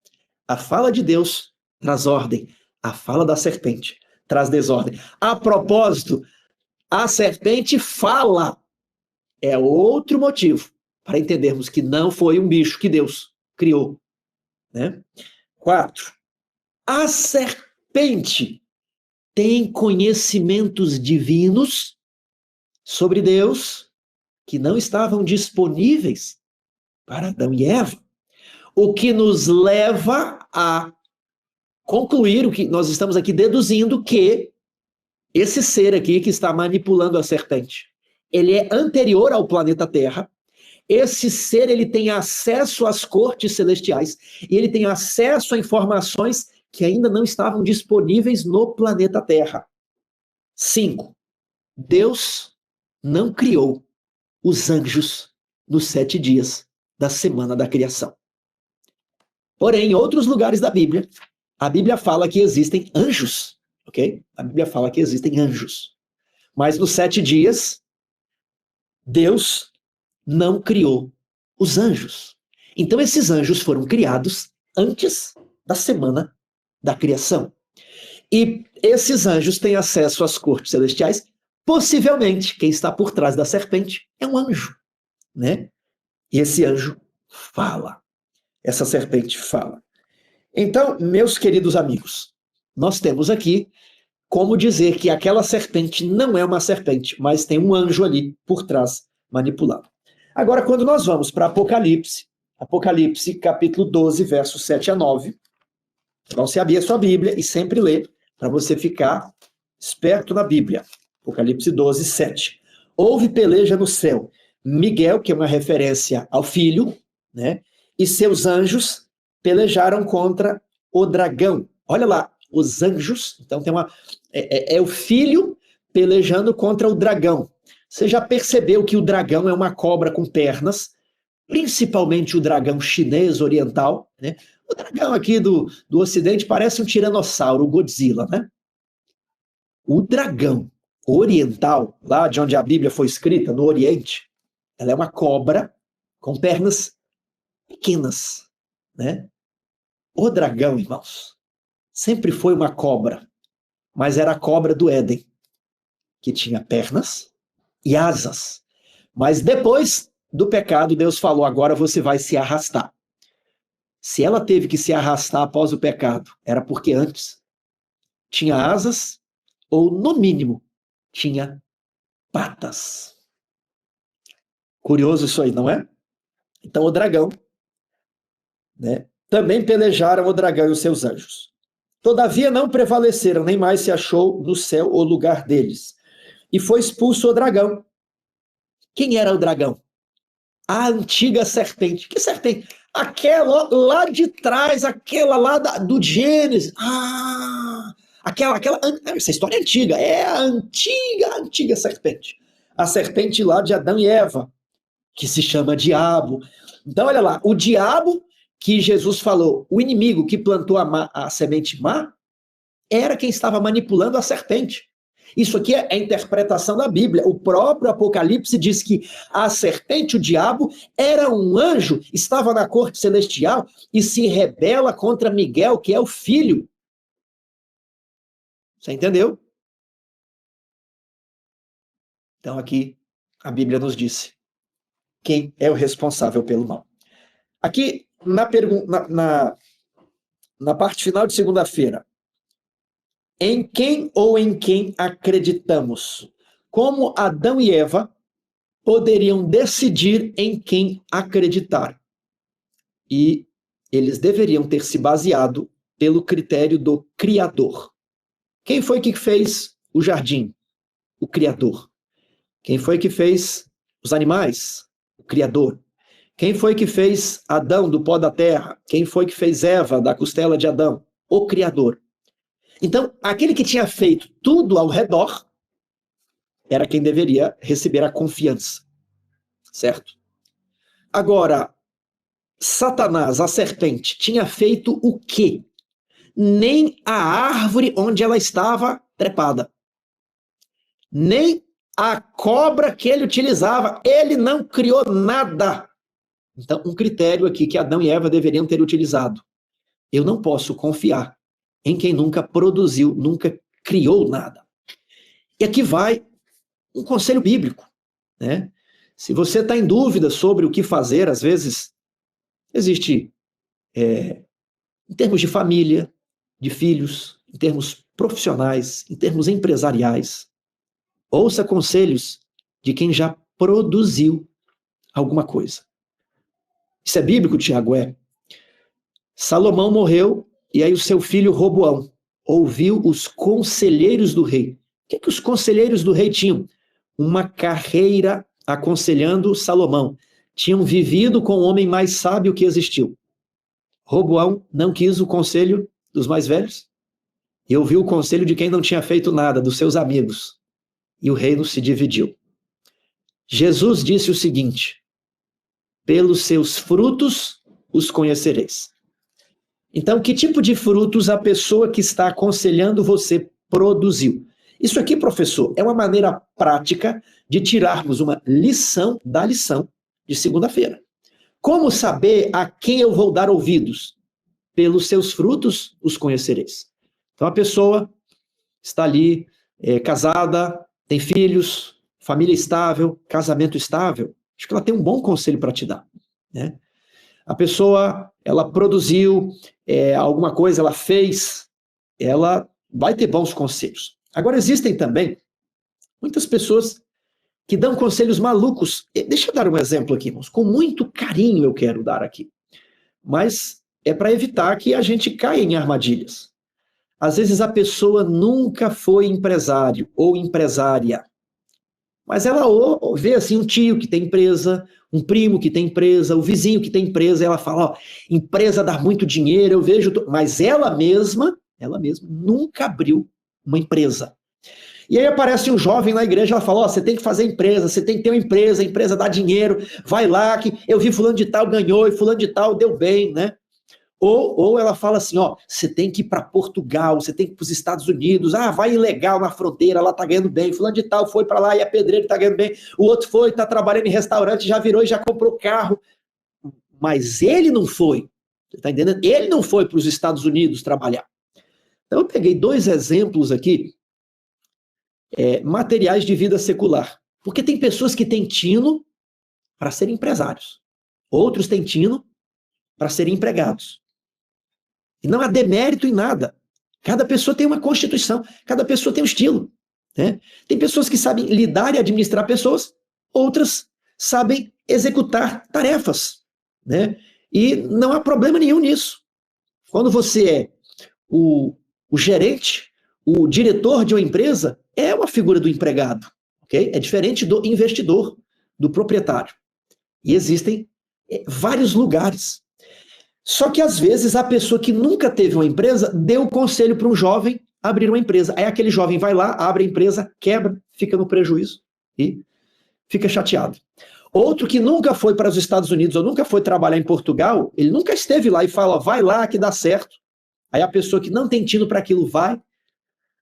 A fala de Deus traz ordem, a fala da serpente traz desordem. A propósito, a serpente fala. É outro motivo para entendermos que não foi um bicho que Deus criou. Né? 4. A serpente tem conhecimentos divinos sobre Deus que não estavam disponíveis para Adão e Eva. O que nos leva a concluir o que nós estamos aqui deduzindo, que esse ser aqui que está manipulando a serpente, ele é anterior ao planeta Terra. Esse ser, ele tem acesso às cortes celestiais e ele tem acesso a informações que ainda não estavam disponíveis no planeta Terra. 5. Deus não criou os anjos nos 7 dias da semana da criação. Porém, em outros lugares da Bíblia, a Bíblia fala que existem anjos, ok? A Bíblia fala que existem anjos. Mas nos 7 dias, Deus não criou os anjos. Então esses anjos foram criados antes da semana da criação. E esses anjos têm acesso às cortes celestiais. Possivelmente, quem está por trás da serpente é um anjo, né? E esse anjo fala. Essa serpente fala. Então, meus queridos amigos, nós temos aqui como dizer que aquela serpente não é uma serpente, mas tem um anjo ali por trás manipulando. Agora, quando nós vamos para Apocalipse capítulo 12, versos 7 a 9, então você abrir a sua Bíblia e sempre ler, para você ficar esperto na Bíblia. Apocalipse 12, 7. Houve peleja no céu. Miguel, que é uma referência ao filho, né, e seus anjos pelejaram contra o dragão. Olha lá, os anjos, então tem é o filho pelejando contra o dragão. Você já percebeu que o dragão é uma cobra com pernas, principalmente o dragão chinês oriental, né? O dragão aqui do Ocidente parece um tiranossauro, o Godzilla, né? O dragão oriental, lá de onde a Bíblia foi escrita, no Oriente, ela é uma cobra com pernas pequenas, né? O dragão, irmãos, sempre foi uma cobra, mas era a cobra do Éden, que tinha pernas e asas. Mas depois do pecado, Deus falou, agora você vai se arrastar. Se ela teve que se arrastar após o pecado, era porque antes tinha asas, ou no mínimo, tinha patas. Curioso isso aí, não é? Então o dragão, né, também pelejaram o dragão e os seus anjos. Todavia não prevaleceram, nem mais se achou no céu o lugar deles. E foi expulso o dragão. Quem era o dragão? A antiga serpente. Que serpente? Aquela lá de trás, aquela lá do Gênesis. Essa história é antiga. É a antiga serpente. A serpente lá de Adão e Eva, que se chama diabo. Então, olha lá, o diabo que Jesus falou, o inimigo que plantou a semente má, era quem estava manipulando a serpente. Isso aqui é a interpretação da Bíblia. O próprio Apocalipse diz que a serpente, o diabo, era um anjo, estava na corte celestial e se rebela contra Miguel, que é o filho. Você entendeu? Então aqui a Bíblia nos disse quem é o responsável pelo mal. Aqui na parte final de segunda-feira, em quem ou em quem acreditamos? Como Adão e Eva poderiam decidir em quem acreditar? E eles deveriam ter se baseado pelo critério do Criador. Quem foi que fez o jardim? O Criador. Quem foi que fez os animais? O Criador. Quem foi que fez Adão do pó da terra? Quem foi que fez Eva da costela de Adão? O Criador. Então, aquele que tinha feito tudo ao redor era quem deveria receber a confiança, certo? Agora, Satanás, a serpente, tinha feito o quê? Nem a árvore onde ela estava trepada, nem a cobra que ele utilizava, ele não criou nada. Então, um critério aqui que Adão e Eva deveriam ter utilizado. Eu não posso confiar em quem nunca produziu, nunca criou nada. E aqui vai um conselho bíblico, né? Se você está em dúvida sobre o que fazer, às vezes existe, em termos de família, de filhos, em termos profissionais, em termos empresariais, ouça conselhos de quem já produziu alguma coisa. Isso é bíblico, Tiago? Salomão morreu e aí o seu filho Roboão ouviu os conselheiros do rei. O que os conselheiros do rei tinham? Uma carreira aconselhando Salomão. Tinham vivido com o homem mais sábio que existiu. Roboão não quis o conselho dos mais velhos e ouviu o conselho de quem não tinha feito nada, dos seus amigos. E o reino se dividiu. Jesus disse o seguinte: pelos seus frutos os conhecereis. Então, que tipo de frutos a pessoa que está aconselhando você produziu? Isso aqui, professor, é uma maneira prática de tirarmos uma lição da lição de segunda-feira. Como saber a quem eu vou dar ouvidos? Pelos seus frutos os conhecereis. Então, a pessoa está ali, casada, tem filhos, família estável, casamento estável. Acho que ela tem um bom conselho para te dar, né? A pessoa, ela produziu alguma coisa, ela fez, ela vai ter bons conselhos. Agora, existem também muitas pessoas que dão conselhos malucos. Deixa eu dar um exemplo aqui, irmãos. Com muito carinho eu quero dar aqui. Mas é para evitar que a gente caia em armadilhas. Às vezes a pessoa nunca foi empresário ou empresária. Mas ela vê assim um tio que tem empresa, um primo que tem empresa, o vizinho que tem empresa, e ela fala, empresa dá muito dinheiro, eu vejo... Mas ela mesma nunca abriu uma empresa. E aí aparece um jovem na igreja, ela fala, você tem que fazer empresa, você tem que ter uma empresa, a empresa dá dinheiro, vai lá, que eu vi fulano de tal ganhou, e fulano de tal deu bem, né? Ou ela fala assim, você tem que ir para Portugal, você tem que ir para os Estados Unidos, vai ilegal na fronteira, lá tá ganhando bem, fulano de tal foi para lá e é pedreiro, tá ganhando bem, o outro foi, tá trabalhando em restaurante, já virou e já comprou carro, mas ele não foi, você tá entendendo? Ele não foi para os Estados Unidos trabalhar. Então eu peguei 2 exemplos aqui, materiais de vida secular, porque tem pessoas que têm tino para serem empresários, outros têm tino para serem empregados. E não há demérito em nada. Cada pessoa tem uma constituição, cada pessoa tem um estilo, né? Tem pessoas que sabem lidar e administrar pessoas, outras sabem executar tarefas, né? E não há problema nenhum nisso. Quando você é o gerente, o diretor de uma empresa, é uma figura do empregado, ok? É diferente do investidor, do proprietário. E existem vários lugares. Só que às vezes a pessoa que nunca teve uma empresa deu o conselho para um jovem abrir uma empresa. Aí aquele jovem vai lá, abre a empresa, quebra, fica no prejuízo e fica chateado. Outro que nunca foi para os Estados Unidos ou nunca foi trabalhar em Portugal, ele nunca esteve lá e fala, vai lá que dá certo. Aí a pessoa que não tem tino para aquilo vai,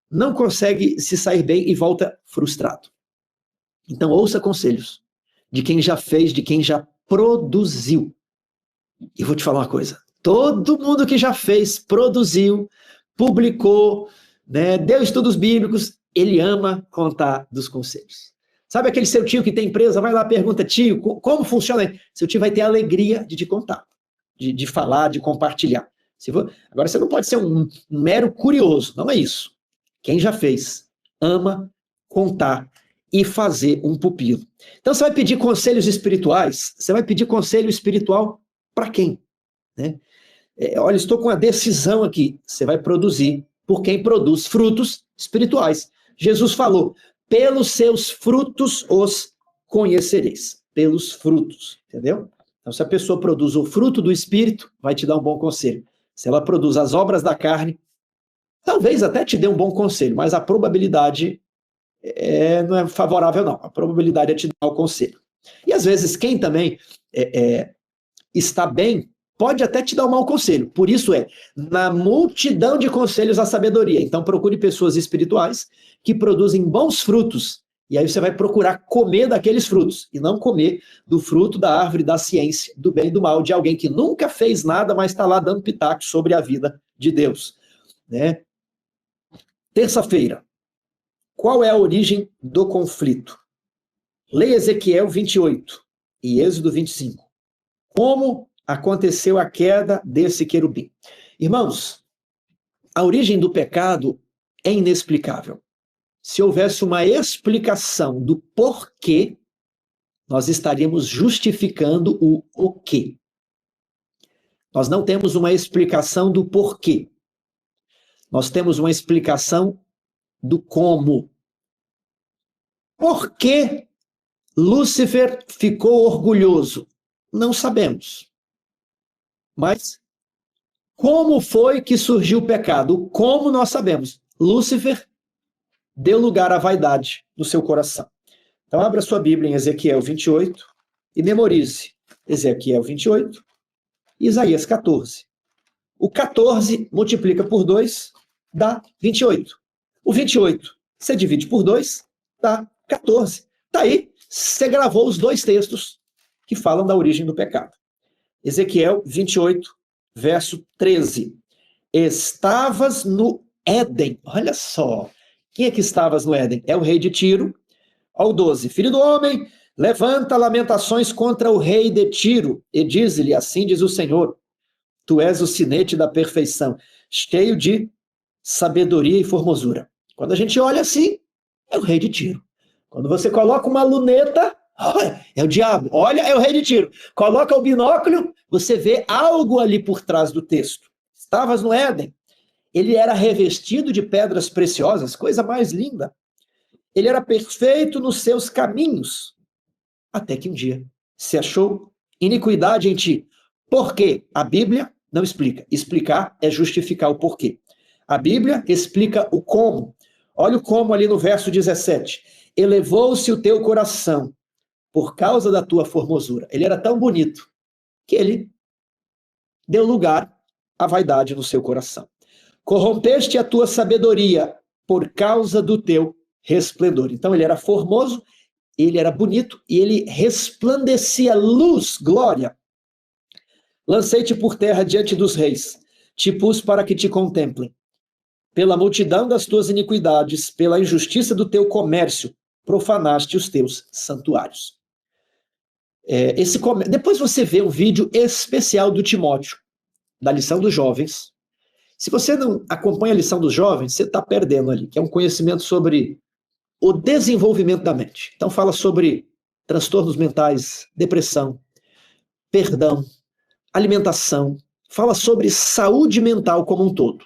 não consegue se sair bem e volta frustrado. Então ouça conselhos de quem já fez, de quem já produziu. E vou te falar uma coisa, todo mundo que já fez, produziu, publicou, né, deu estudos bíblicos, ele ama contar dos conselhos. Sabe aquele seu tio que tem empresa, vai lá, pergunta, tio, como funciona? Seu tio vai ter a alegria de te contar, de falar, de compartilhar. Agora você não pode ser um mero curioso, não é isso. Quem já fez, ama contar e fazer um pupilo. Então você vai pedir conselhos espirituais, você vai pedir conselho espiritual para quem? Né? Olha, estou com uma decisão aqui, você vai produzir por quem produz frutos espirituais. Jesus falou, pelos seus frutos os conhecereis. Pelos frutos, entendeu? Então, se a pessoa produz o fruto do Espírito, vai te dar um bom conselho. Se ela produz as obras da carne, talvez até te dê um bom conselho, mas a probabilidade não é favorável, não. A probabilidade é te dar o conselho. E às vezes, quem também está bem, pode até te dar um mau conselho. Por isso na multidão de conselhos, a sabedoria. Então procure pessoas espirituais que produzem bons frutos. E aí você vai procurar comer daqueles frutos. E não comer do fruto da árvore da ciência, do bem e do mal, de alguém que nunca fez nada, mas está lá dando pitaco sobre a vida de Deus. Né? Terça-feira. Qual é a origem do conflito? Leia Ezequiel 28 e Êxodo 25. Como aconteceu a queda desse querubim? Irmãos, a origem do pecado é inexplicável. Se houvesse uma explicação do porquê, nós estaríamos justificando o quê. Nós não temos uma explicação do porquê. Nós temos uma explicação do como. Por que Lúcifer ficou orgulhoso? Não sabemos. Mas como foi que surgiu o pecado? Como nós sabemos? Lúcifer deu lugar à vaidade no seu coração. Então abra sua Bíblia em Ezequiel 28 e memorize Ezequiel 28 e Isaías 14. O 14 multiplica por 2, dá 28. O 28 você divide por 2, dá 14. Está aí, você gravou os dois textos que falam da origem do pecado. Ezequiel 28, verso 13. Estavas no Éden. Olha só. Quem é que estavas no Éden? É o rei de Tiro. Ao 12. Filho do homem, levanta lamentações contra o rei de Tiro e diz-lhe, assim diz o Senhor, tu és o sinete da perfeição, cheio de sabedoria e formosura. Quando a gente olha assim, é o rei de Tiro. Quando você coloca uma luneta, olha, é o diabo. Olha, é o rei de Tiro. Coloca o binóculo, você vê algo ali por trás do texto. Estavas no Éden. Ele era revestido de pedras preciosas, coisa mais linda. Ele era perfeito nos seus caminhos. Até que um dia se achou iniquidade em ti. Por quê? A Bíblia não explica. Explicar é justificar o porquê. A Bíblia explica o como. Olha o como ali no verso 17. Elevou-se o teu coração por causa da tua formosura. Ele era tão bonito que ele deu lugar à vaidade no seu coração. Corrompeste a tua sabedoria por causa do teu resplendor. Então ele era formoso, ele era bonito e ele resplandecia luz, glória. Lancei-te por terra diante dos reis, te pus para que te contemplem. Pela multidão das tuas iniquidades, pela injustiça do teu comércio, profanaste os teus santuários. Depois você vê um vídeo especial do Timóteo, da lição dos jovens. Se você não acompanha a lição dos jovens, você está perdendo ali, que é um conhecimento sobre o desenvolvimento da mente. Então fala sobre transtornos mentais, depressão, perdão, alimentação, fala sobre saúde mental como um todo.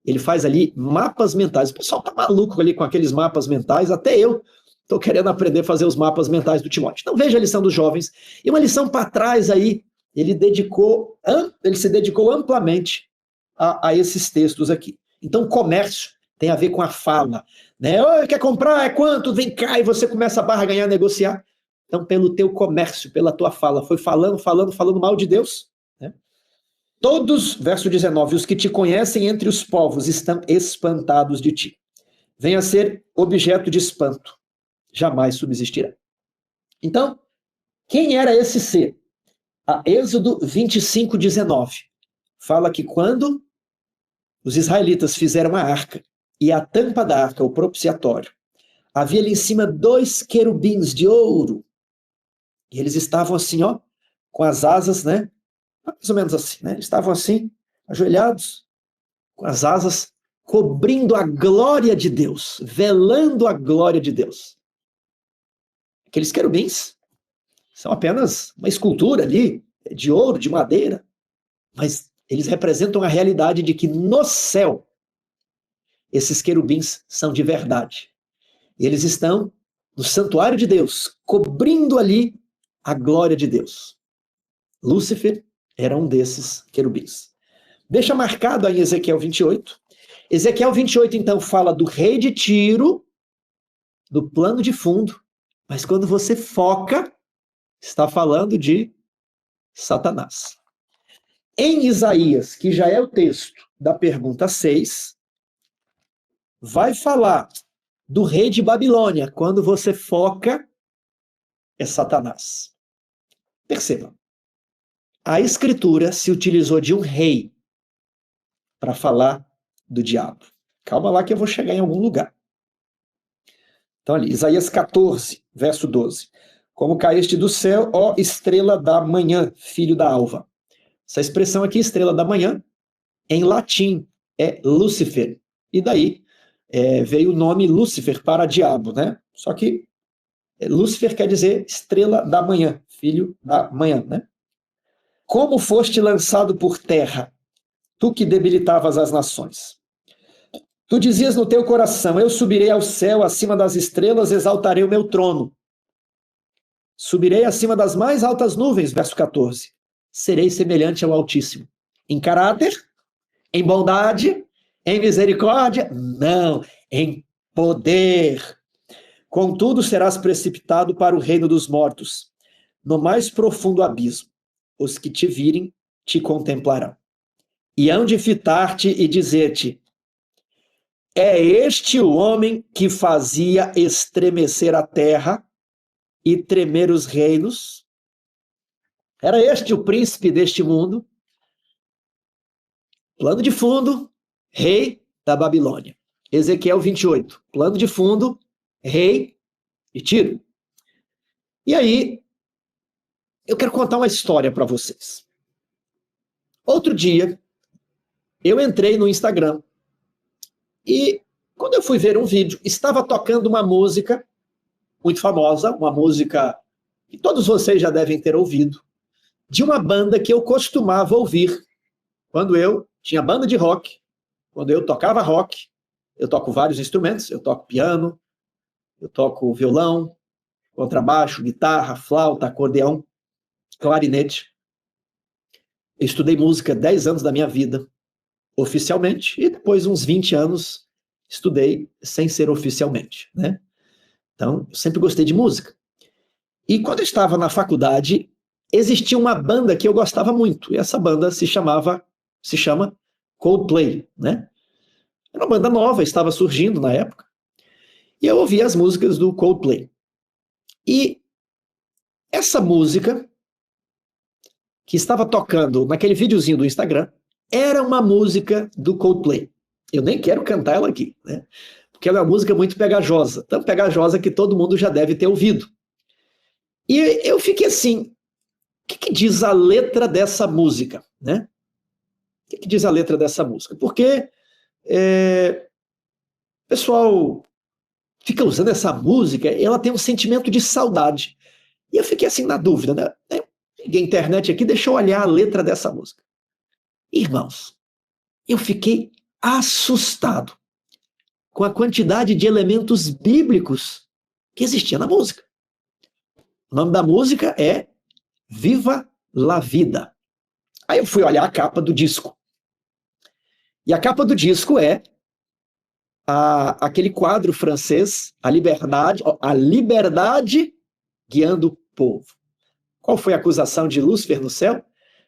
Ele faz ali mapas mentais. O pessoal tá maluco ali com aqueles mapas mentais, até eu estou querendo aprender a fazer os mapas mentais do Timóteo. Então veja a lição dos jovens, e uma lição para trás aí, ele se dedicou amplamente a esses textos aqui. Então, comércio tem a ver com a fala, né? Oh, quer comprar? É quanto? Vem cá, e você começa a barganhar, negociar. Então, pelo teu comércio, pela tua fala, foi falando mal de Deus, né? Todos, verso 19, os que te conhecem entre os povos estão espantados de ti. Venha a ser objeto de espanto, jamais subsistirá. Então, quem era esse ser? A Êxodo 25, 19, fala que quando os israelitas fizeram a arca, e a tampa da arca, o propiciatório, havia ali em cima 2 querubins de ouro, e eles estavam assim, ó, com as asas, né? Mais ou menos assim, né? Eles estavam assim, ajoelhados, com as asas cobrindo a glória de Deus, velando a glória de Deus. Aqueles querubins são apenas uma escultura ali, de ouro, de madeira, mas eles representam a realidade de que no céu, esses querubins são de verdade. E eles estão no santuário de Deus, cobrindo ali a glória de Deus. Lúcifer era um desses querubins. Deixa marcado aí em Ezequiel 28. Ezequiel 28, então, fala do rei de Tiro, do plano de fundo, mas quando você foca, está falando de Satanás. Em Isaías, que já é o texto da pergunta 6, vai falar do rei de Babilônia. Quando você foca, é Satanás. Perceba, a escritura se utilizou de um rei para falar do diabo. Calma lá que eu vou chegar em algum lugar. Então ali, Isaías 14, verso 12. Como caíste do céu, ó estrela da manhã, filho da alva. Essa expressão aqui, estrela da manhã, em latim é Lúcifer. E daí veio o nome Lúcifer para diabo, né? Só que Lúcifer quer dizer estrela da manhã, filho da manhã, né? Como foste lançado por terra, tu que debilitavas as nações. Tu dizias no teu coração, eu subirei ao céu, acima das estrelas, exaltarei o meu trono. Subirei acima das mais altas nuvens, verso 14. Serei semelhante ao Altíssimo. Em caráter, em bondade, em misericórdia? Não, em poder. Contudo, serás precipitado para o reino dos mortos, no mais profundo abismo. Os que te virem te contemplarão. E hão de fitar-te e dizer-te, é este o homem que fazia estremecer a terra e tremer os reinos? Era este o príncipe deste mundo? Plano de fundo, rei da Babilônia. Ezequiel 28, plano de fundo, rei de Tiro. E aí, eu quero contar uma história para vocês. Outro dia, eu entrei no Instagram e quando eu fui ver um vídeo, estava tocando uma música muito famosa, uma música que todos vocês já devem ter ouvido, de uma banda que eu costumava ouvir quando eu tinha banda de rock, quando eu tocava rock. Eu toco vários instrumentos, eu toco piano, eu toco violão, contrabaixo, guitarra, flauta, acordeão, clarinete. Eu estudei música 10 anos da minha vida, oficialmente, e depois uns 20 anos estudei sem ser oficialmente, né? Então, eu sempre gostei de música. E quando eu estava na faculdade, existia uma banda que eu gostava muito, e essa banda se chama Coldplay, né? Era uma banda nova, estava surgindo na época, e eu ouvia as músicas do Coldplay. E essa música que estava tocando naquele videozinho do Instagram era uma música do Coldplay. Eu nem quero cantar ela aqui, né? Porque ela é uma música muito pegajosa, tão pegajosa que todo mundo já deve ter ouvido. E eu fiquei assim, o que diz a letra dessa música, né? O que diz a letra dessa música? Porque o pessoal fica usando essa música e ela tem um sentimento de saudade. E eu fiquei assim na dúvida, né? Eu peguei a internet aqui, deixa eu olhar a letra dessa música. Irmãos, eu fiquei assustado com a quantidade de elementos bíblicos que existia na música. O nome da música é Viva la vida. Aí eu fui olhar a capa do disco. E a capa do disco é aquele quadro francês, a liberdade guiando o povo. Qual foi a acusação de Lúcifer no céu?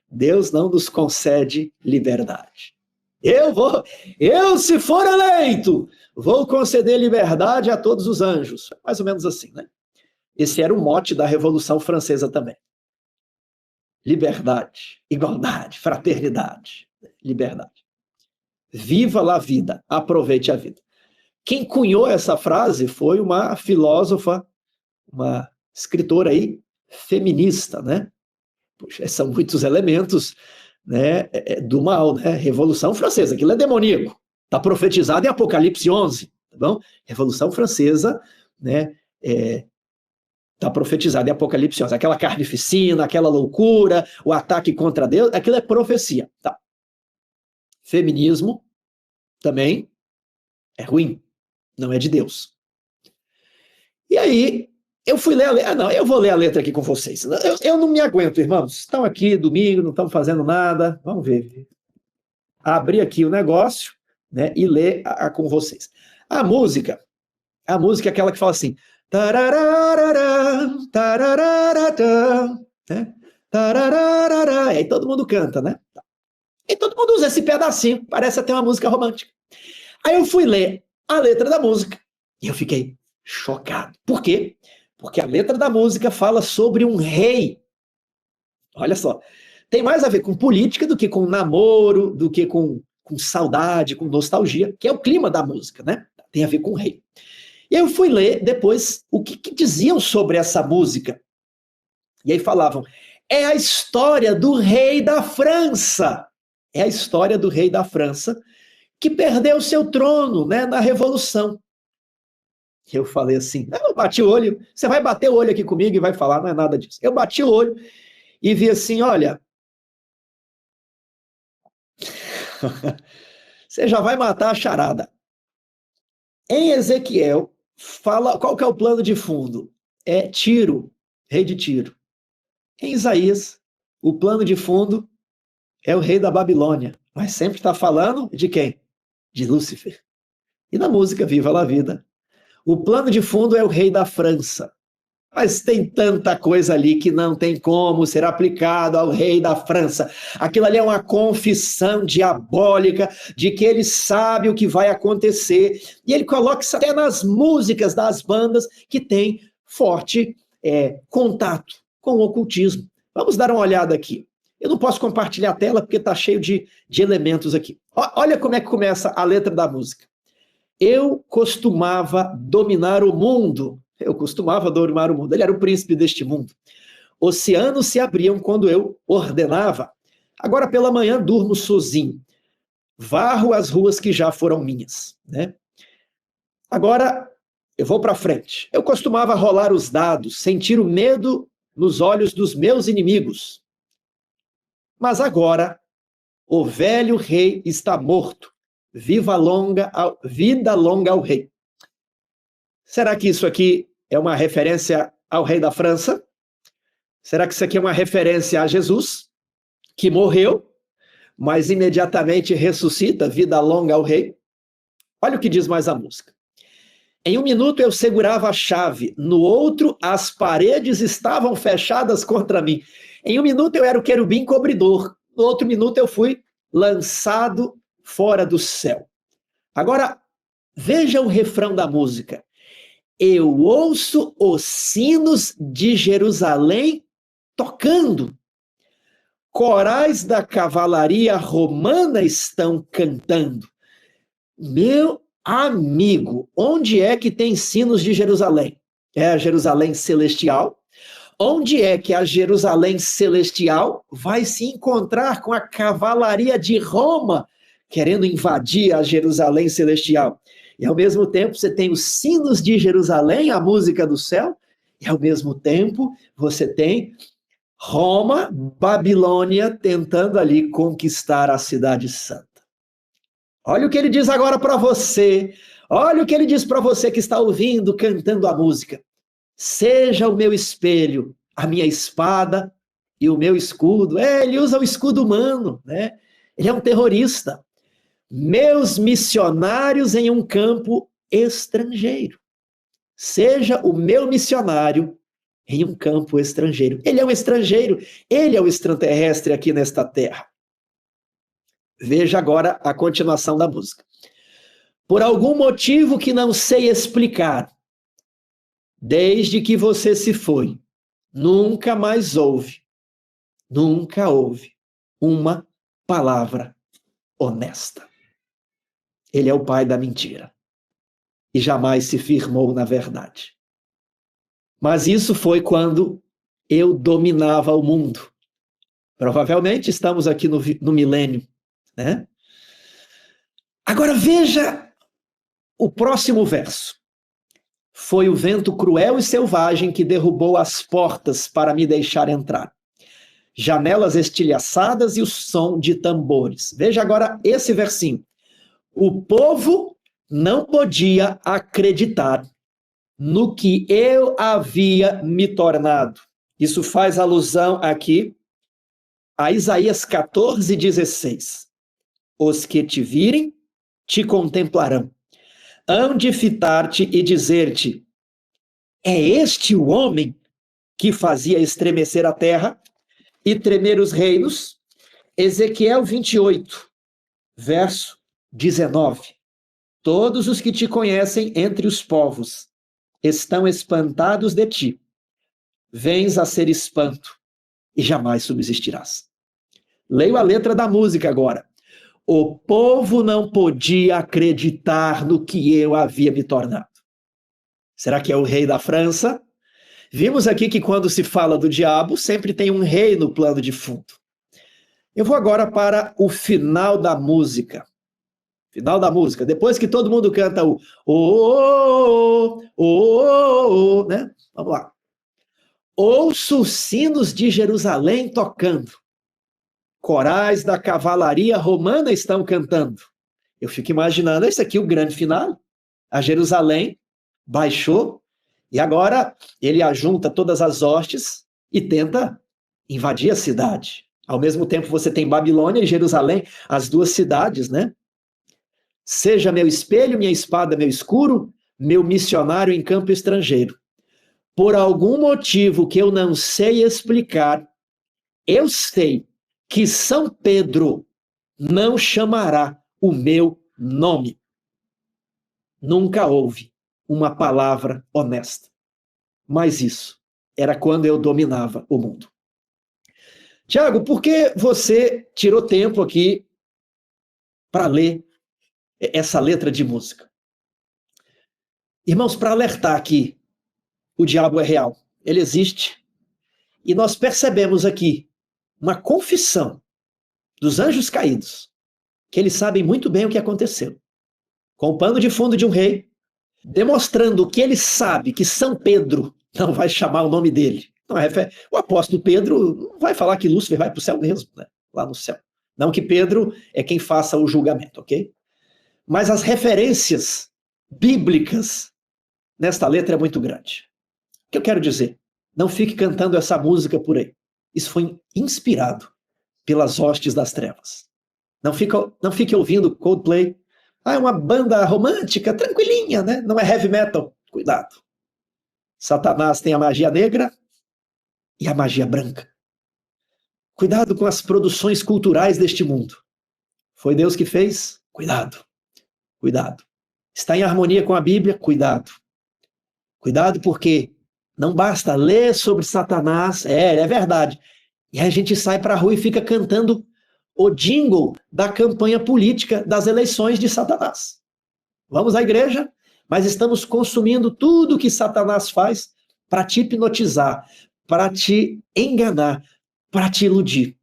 Deus não nos concede liberdade. Eu, se for eleito, vou conceder liberdade a todos os anjos. Mais ou menos assim, né? Esse era o mote da Revolução Francesa também. Liberdade, igualdade, fraternidade, liberdade. Viva la vida, aproveite a vida. Quem cunhou essa frase foi uma filósofa, uma escritora aí, feminista, né? Puxa, são muitos elementos, né, do mal, né? Revolução Francesa, aquilo é demoníaco. Está profetizado em Apocalipse 11, tá bom? Revolução Francesa, né? Está profetizado em Apocalipse 11. Aquela carnificina, aquela loucura, o ataque contra Deus, aquilo é profecia. Tá. Feminismo também é ruim, não é de Deus. E aí, eu fui ler a letra. Não, eu vou ler a letra aqui com vocês. Eu não me aguento, irmãos. Estão aqui domingo, não estão fazendo nada. Vamos ver. Abrir aqui o negócio, né, e ler com vocês. A música é aquela que fala assim. Né? Aí todo mundo canta, né? E todo mundo usa esse pedacinho, parece até uma música romântica. Aí eu fui ler a letra da música e eu fiquei chocado. Por quê? Porque a letra da música fala sobre um rei. Olha só, tem mais a ver com política do que com namoro, do que com saudade, com nostalgia, que é o clima da música, né? Tem a ver com o rei. E aí eu fui ler depois o que diziam sobre essa música. E aí falavam, é a história do rei da França. É a história do rei da França que perdeu seu trono, né, na Revolução. Eu falei assim, eu bati o olho, você vai bater o olho aqui comigo e vai falar, não é nada disso. Eu bati o olho e vi assim, olha, você já vai matar a charada. Em Ezequiel, fala, qual que é o plano de fundo? É Tiro, rei de Tiro. Em Isaías, o plano de fundo é o rei da Babilônia, mas sempre está falando de quem? De Lúcifer. E na música Viva la Vida, o plano de fundo é o rei da França. Mas tem tanta coisa ali que não tem como ser aplicado ao rei da França. Aquilo ali é uma confissão diabólica de que ele sabe o que vai acontecer. E ele coloca isso até nas músicas das bandas que têm forte contato com o ocultismo. Vamos dar uma olhada aqui. Eu não posso compartilhar a tela porque está cheio de elementos aqui. Olha como é que começa a letra da música. Eu costumava dominar o mundo. Ele era o príncipe deste mundo. Oceanos se abriam quando eu ordenava. Agora pela manhã durmo sozinho. Varro as ruas que já foram minhas, né? Agora eu vou para frente. Eu costumava rolar os dados, sentir o medo nos olhos dos meus inimigos. Mas agora o velho rei está morto. Vida longa ao rei. Será que isso aqui é uma referência ao rei da França? Será que isso aqui é uma referência a Jesus, que morreu, mas imediatamente ressuscita, vida longa ao rei? Olha o que diz mais a música. Em um minuto eu segurava a chave, no outro as paredes estavam fechadas contra mim. Em um minuto eu era o querubim cobridor, no outro minuto eu fui lançado fora do céu. Agora, veja o refrão da música. Eu ouço os sinos de Jerusalém tocando. Corais da cavalaria romana estão cantando. Meu amigo, onde é que tem sinos de Jerusalém? É a Jerusalém celestial. Onde é que a Jerusalém celestial vai se encontrar com a cavalaria de Roma, querendo invadir a Jerusalém celestial? E ao mesmo tempo você tem os sinos de Jerusalém, a música do céu, e ao mesmo tempo você tem Roma, Babilônia, tentando ali conquistar a cidade santa. Olha o que ele diz agora para você. Olha o que ele diz para você que está ouvindo, cantando a música. Seja o meu espelho, a minha espada e o meu escudo. Ele usa o escudo humano, né? Ele é um terrorista. Meus missionários em um campo estrangeiro. Seja o meu missionário em um campo estrangeiro. Ele é um estrangeiro, ele é o extraterrestre aqui nesta terra. Veja agora a continuação da música. Por algum motivo que não sei explicar, desde que você se foi, nunca houve uma palavra honesta. Ele é o pai da mentira e jamais se firmou na verdade. Mas isso foi quando eu dominava o mundo. Provavelmente estamos aqui no milênio, né? Agora veja o próximo verso. Foi o vento cruel e selvagem que derrubou as portas para me deixar entrar. Janelas estilhaçadas e o som de tambores. Veja agora esse versinho. O povo não podia acreditar no que eu havia me tornado. Isso faz alusão aqui a Isaías 14:16. Os que te virem, te contemplarão. Hão de fitar-te e dizer-te, é este o homem que fazia estremecer a terra e tremer os reinos? Ezequiel 28, verso 19. Todos os que te conhecem entre os povos estão espantados de ti. Vens a ser espanto e jamais subsistirás. Leio a letra da música agora. O povo não podia acreditar no que eu havia me tornado. Será que é o rei da França? Vimos aqui que quando se fala do diabo, sempre tem um rei no plano de fundo. Eu vou agora para o final da música. Final da música. Depois que todo mundo canta o né? Vamos lá. Ouço os sinos de Jerusalém tocando. Corais da cavalaria romana estão cantando. Eu fico imaginando, esse aqui é o grande final. A Jerusalém baixou e agora ele ajunta todas as hostes e tenta invadir a cidade. Ao mesmo tempo você tem Babilônia e Jerusalém, as duas cidades, né? Seja meu espelho, minha espada, meu escuro, meu missionário em campo estrangeiro. Por algum motivo que eu não sei explicar, eu sei que São Pedro não chamará o meu nome. Nunca houve uma palavra honesta. Mas isso era quando eu dominava o mundo. Tiago, por que você tirou tempo aqui para ler essa letra de música? Irmãos, para alertar que o diabo é real, ele existe, e nós percebemos aqui uma confissão dos anjos caídos, que eles sabem muito bem o que aconteceu. Com o pano de fundo de um rei, demonstrando que ele sabe que São Pedro não vai chamar o nome dele. Não é, o apóstolo Pedro não vai falar que Lúcifer vai para o céu mesmo, né? Lá no céu. Não que Pedro é quem faça o julgamento, ok? Mas as referências bíblicas nesta letra é muito grande. O que eu quero dizer? Não fique cantando essa música por aí. Isso foi inspirado pelas hostes das trevas. Não fique ouvindo Coldplay. É uma banda romântica, tranquilinha, né? Não é heavy metal. Cuidado. Satanás tem a magia negra e a magia branca. Cuidado com as produções culturais deste mundo. Foi Deus que fez? Cuidado. Cuidado. Está em harmonia com a Bíblia? Cuidado. Cuidado porque não basta ler sobre Satanás, é verdade. E aí a gente sai para a rua e fica cantando o jingle da campanha política das eleições de Satanás. Vamos à igreja, mas estamos consumindo tudo que Satanás faz para te hipnotizar, para te enganar, para te iludir.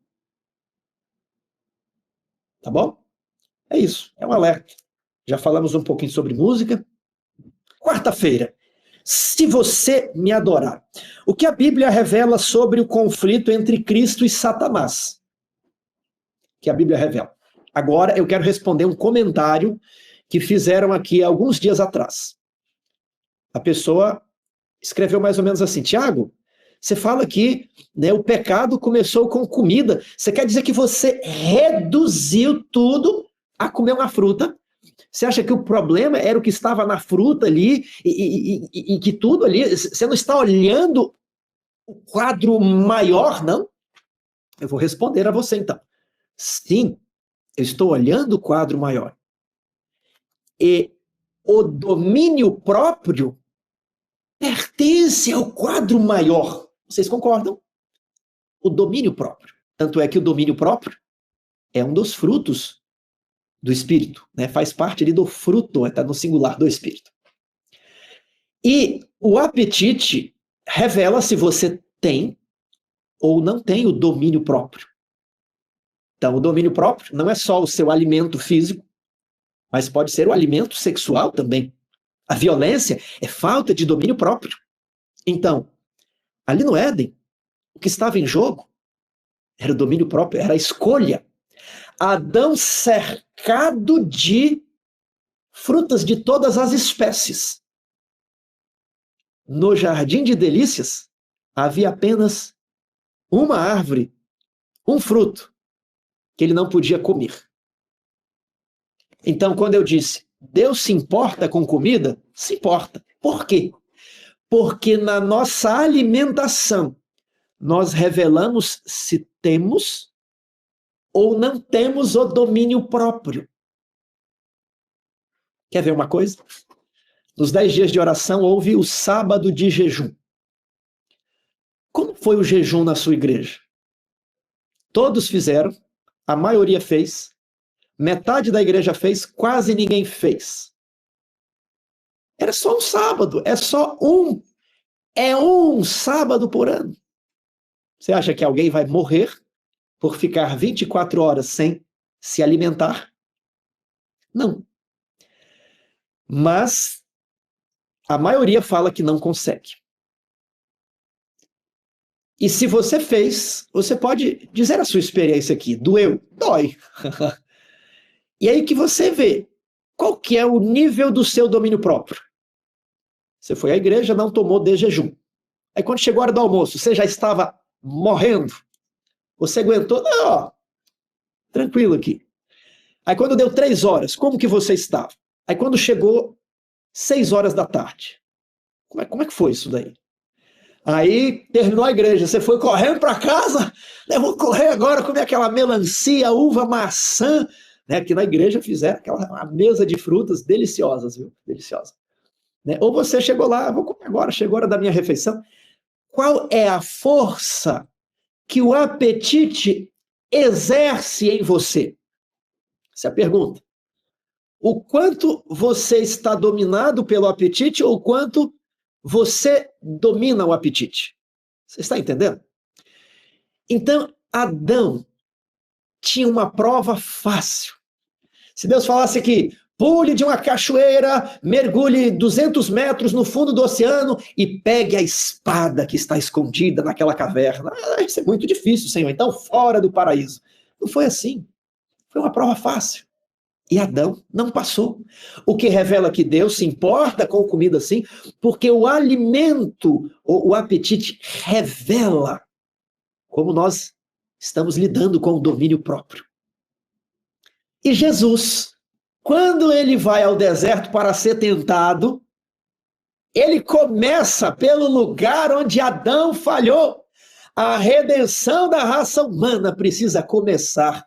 Tá bom? É isso, é um alerta. Já falamos um pouquinho sobre música. Quarta-feira. Se você me adorar. O que a Bíblia revela sobre o conflito entre Cristo e Satanás? Que a Bíblia revela. Agora eu quero responder um comentário que fizeram aqui alguns dias atrás. A pessoa escreveu mais ou menos assim: Tiago, Você fala que, né, o pecado começou com comida. Você quer dizer que você reduziu tudo a comer uma fruta? Você acha que o problema era o que estava na fruta ali e que tudo ali... Você não está olhando o quadro maior, não? Eu vou responder a você, então. Sim, eu estou olhando o quadro maior. E o domínio próprio pertence ao quadro maior. Vocês concordam? O domínio próprio. Tanto é que o domínio próprio é um dos frutos do Espírito, né? Faz parte ali do fruto, está no singular do Espírito. E o apetite revela se você tem ou não tem o domínio próprio. Então, o domínio próprio não é só o seu alimento físico, mas pode ser o alimento sexual também. A violência é falta de domínio próprio. Então, ali no Éden, o que estava em jogo era o domínio próprio, era a escolha. Adão cercado de frutas de todas as espécies. No jardim de delícias, havia apenas uma árvore, um fruto, que ele não podia comer. Então, quando eu disse, Deus se importa com comida? Se importa. Por quê? Porque na nossa alimentação, nós revelamos se temos ou não temos o domínio próprio. Quer ver uma coisa? Nos 10 dias de oração, houve o sábado de jejum. Como foi o jejum na sua igreja? Todos fizeram, a maioria fez, metade da igreja fez, quase ninguém fez. Era só um sábado, é um sábado por ano. Você acha que alguém vai morrer por ficar 24 horas sem se alimentar? Não. Mas a maioria fala que não consegue. E se você fez, você pode dizer a sua experiência aqui. Doeu? Dói. E aí que você vê qual que é o nível do seu domínio próprio. Você foi à igreja, não tomou de jejum. Aí quando chegou a hora do almoço, você já estava morrendo. Você aguentou? Não, tranquilo aqui. Aí quando deu 3 horas, como que você estava? Aí quando chegou 6 horas da tarde, como é que foi isso daí? Aí terminou a igreja, você foi correndo para casa, né? Vou correr agora comer aquela melancia, uva, maçã, né? Aqui na igreja fizeram uma mesa de frutas deliciosas, viu? Deliciosa. Né? Ou você chegou lá, vou comer agora, chegou a hora da minha refeição. Qual é a força que o apetite exerce em você? Essa é a pergunta. O quanto você está dominado pelo apetite ou quanto você domina o apetite? Você está entendendo? Então, Adão tinha uma prova fácil. Se Deus falasse que pule de uma cachoeira, mergulhe 200 metros no fundo do oceano e pegue a espada que está escondida naquela caverna. Isso é muito difícil, Senhor. Então, fora do paraíso. Não foi assim. Foi uma prova fácil. E Adão não passou. O que revela que Deus se importa com comida assim, porque o alimento, o apetite, revela como nós estamos lidando com o domínio próprio. E Jesus, quando ele vai ao deserto para ser tentado, ele começa pelo lugar onde Adão falhou. A redenção da raça humana precisa começar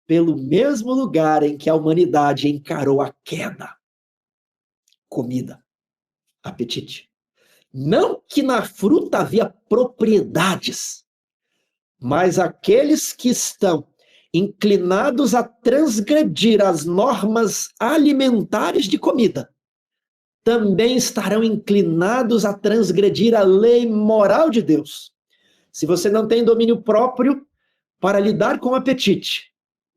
pelo mesmo lugar em que a humanidade encarou a queda. Comida, apetite. Não que na fruta havia propriedades, mas aqueles que estão inclinados a transgredir as normas alimentares de comida, também estarão inclinados a transgredir a lei moral de Deus. Se você não tem domínio próprio para lidar com o apetite,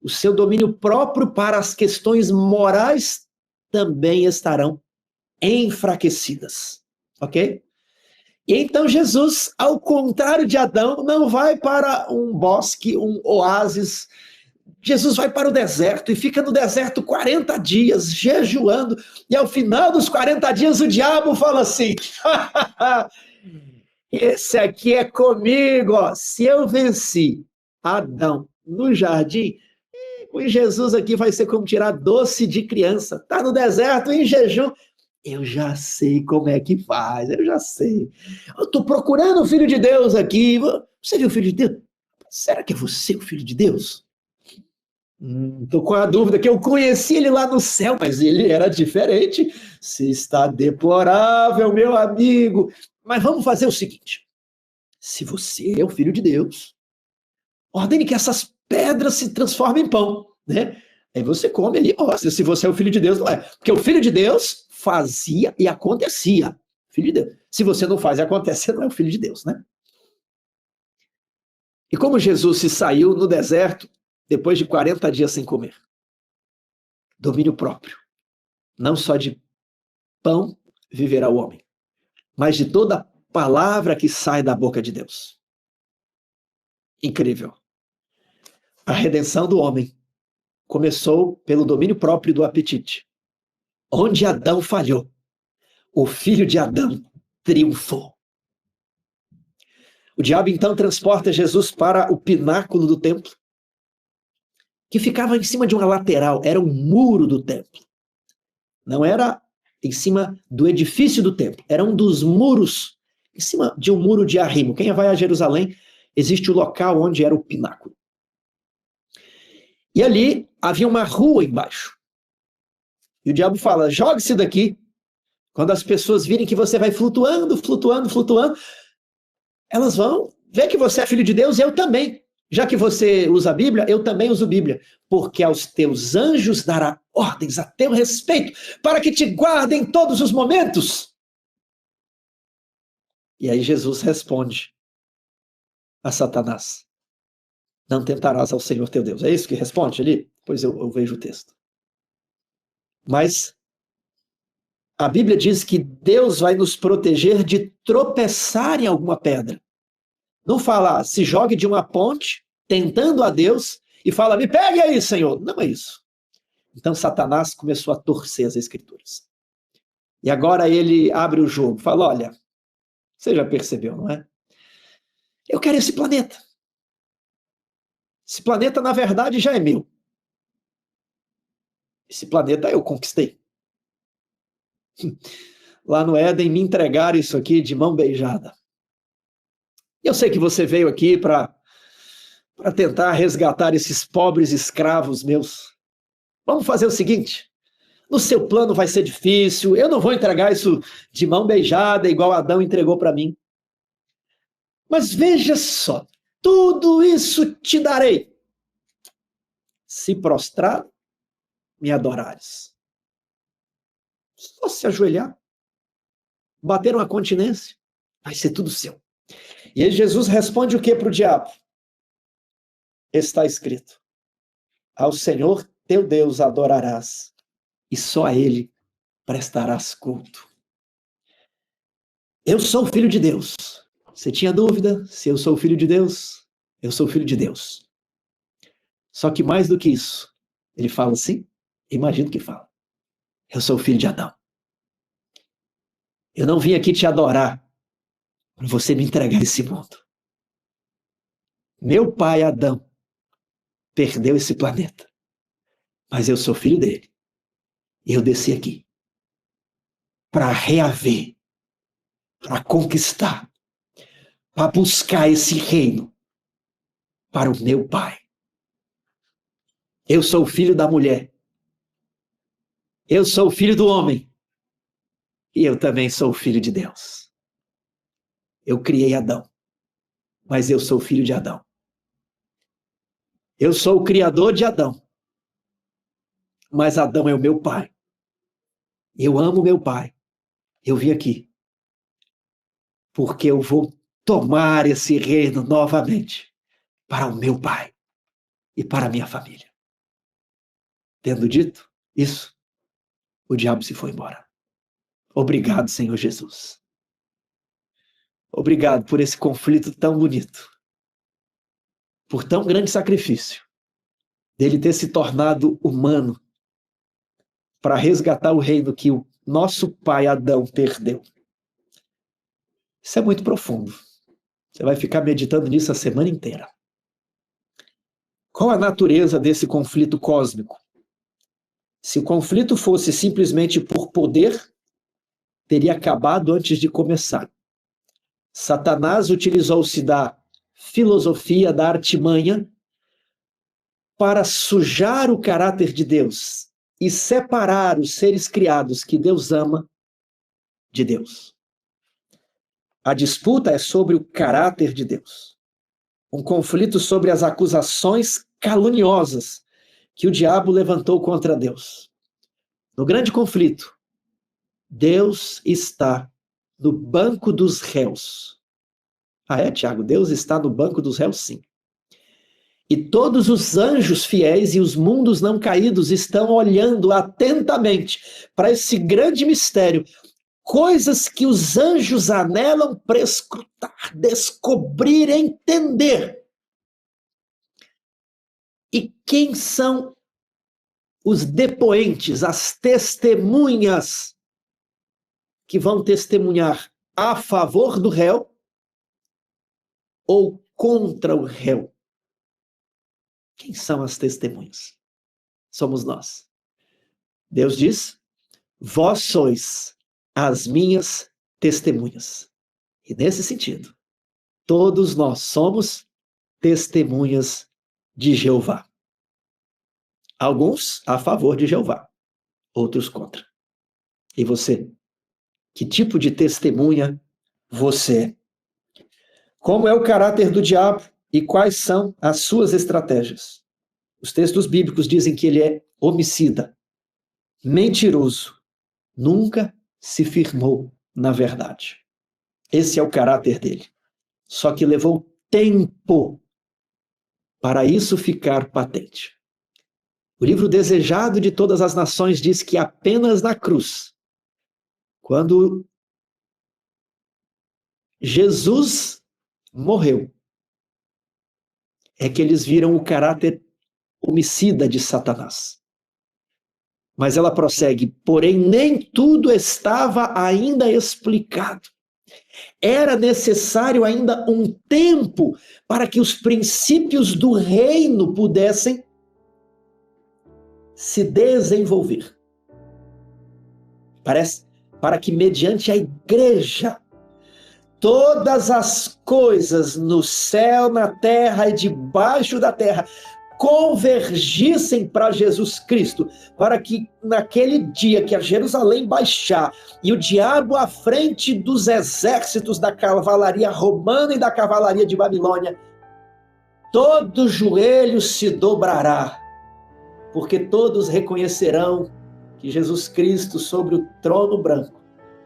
o seu domínio próprio para as questões morais também estarão enfraquecidas, ok? E então Jesus, ao contrário de Adão, não vai para um bosque, um oásis. Jesus vai para o deserto e fica no deserto 40 dias, jejuando. E ao final dos 40 dias, o diabo fala assim, esse aqui é comigo, ó. Se eu venci Adão no jardim, com Jesus aqui vai ser como tirar doce de criança. Tá no deserto, em jejum. Eu já sei como é que faz, eu já sei. Eu estou procurando o Filho de Deus aqui. Você viu o Filho de Deus? Será que é você o Filho de Deus? Estou com a dúvida que eu conheci ele lá no céu, mas ele era diferente. Se está deplorável, meu amigo. Mas vamos fazer o seguinte. Se você é o Filho de Deus, ordene que essas pedras se transformem em pão, né? Aí você come ali, mostra se você é o Filho de Deus, não é. Porque o Filho de Deus fazia e acontecia. Filho de Deus. Se você não faz e acontece, você não é o Filho de Deus, né? E como Jesus se saiu no deserto, depois de 40 dias sem comer? Domínio próprio. Não só de pão viverá o homem, mas de toda palavra que sai da boca de Deus. Incrível. A redenção do homem começou pelo domínio próprio do apetite. Onde Adão falhou, o filho de Adão triunfou. O diabo então transporta Jesus para o pináculo do templo, que ficava em cima de uma lateral, era um muro do templo. Não era em cima do edifício do templo, era um dos muros, em cima de um muro de arrimo. Quem vai a Jerusalém, existe o local onde era o pináculo. E ali havia uma rua embaixo. E o diabo fala, jogue-se daqui. Quando as pessoas virem que você vai flutuando, flutuando, flutuando, elas vão ver que você é filho de Deus e eu também. Já que você usa a Bíblia, eu também uso a Bíblia. Porque aos teus anjos dará ordens a teu respeito, para que te guardem em todos os momentos. E aí Jesus responde a Satanás, não tentarás ao Senhor teu Deus. É isso que responde ali? Pois eu vejo o texto. Mas a Bíblia diz que Deus vai nos proteger de tropeçar em alguma pedra. Não fala, se jogue de uma ponte, tentando a Deus, e fala, me pegue aí, Senhor. Não é isso. Então Satanás começou a torcer as Escrituras. E agora ele abre o jogo, fala, olha, você já percebeu, não é? Eu quero esse planeta. Esse planeta, na verdade, já é meu. Esse planeta eu conquistei. Lá no Éden, me entregaram isso aqui de mão beijada. Eu sei que você veio aqui para tentar resgatar esses pobres escravos meus. Vamos fazer o seguinte, no seu plano vai ser difícil, eu não vou entregar isso de mão beijada, igual Adão entregou para mim. Mas veja só, tudo isso te darei, se prostrar, me adorares. Só se ajoelhar, bater uma continência, vai ser tudo seu. E aí Jesus responde o que para o diabo? Está escrito, ao Senhor teu Deus adorarás, e só a ele prestarás culto. Eu sou filho de Deus. Você tinha dúvida se eu sou filho de Deus? Eu sou filho de Deus. Só que mais do que isso, ele fala assim, imagino que fala, eu sou filho de Adão. Eu não vim aqui te adorar para você me entregar esse mundo. Meu pai Adão perdeu esse planeta, mas eu sou filho dele. E eu desci aqui para reaver, para conquistar, para buscar esse reino para o meu pai. Eu sou o filho da mulher. Eu sou o filho do homem. E eu também sou o filho de Deus. Eu criei Adão, mas eu sou o filho de Adão. Eu sou o criador de Adão, mas Adão é o meu pai. Eu amo meu pai. Eu vim aqui porque eu vou tomar esse reino novamente para o meu pai e para a minha família. Tendo dito isso, o diabo se foi embora. Obrigado, Senhor Jesus. Obrigado por esse conflito tão bonito, por tão grande sacrifício, dele ter se tornado humano para resgatar o reino que o nosso pai Adão perdeu. Isso é muito profundo. Você vai ficar meditando nisso a semana inteira. Qual a natureza desse conflito cósmico? Se o conflito fosse simplesmente por poder, teria acabado antes de começar. Satanás utilizou-se da filosofia, da artimanha, para sujar o caráter de Deus e separar os seres criados que Deus ama de Deus. A disputa é sobre o caráter de Deus. Um conflito sobre as acusações caluniosas que o diabo levantou contra Deus. No grande conflito, Deus está no banco dos réus. Ah, é, Tiago? Deus está no banco dos réus, sim. E todos os anjos fiéis e os mundos não caídos estão olhando atentamente para esse grande mistério. Coisas que os anjos anelam prescrutar, descobrir, entender. E quem são os depoentes, as testemunhas que vão testemunhar a favor do réu ou contra o réu? Quem são as testemunhas? Somos nós. Deus diz: vós sois as minhas testemunhas. E nesse sentido, todos nós somos testemunhas de Jeová. Alguns a favor de Jeová, outros contra. E você? Que tipo de testemunha você é? Como é o caráter do diabo e quais são as suas estratégias? Os textos bíblicos dizem que ele é homicida, mentiroso, nunca se firmou na verdade. Esse é o caráter dele. Só que levou tempo para isso ficar patente. O livro Desejado de Todas as Nações diz que apenas na cruz, quando Jesus morreu, é que eles viram o caráter homicida de Satanás. Mas ela prossegue, porém nem tudo estava ainda explicado. Era necessário ainda um tempo para que os princípios do reino pudessem se desenvolver. Para que mediante a igreja, todas as coisas no céu, na terra e debaixo da terra convergissem para Jesus Cristo, para que naquele dia que a Jerusalém baixar e o diabo à frente dos exércitos da cavalaria romana e da cavalaria de Babilônia, todo joelho se dobrará, porque todos reconhecerão que Jesus Cristo sobre o trono branco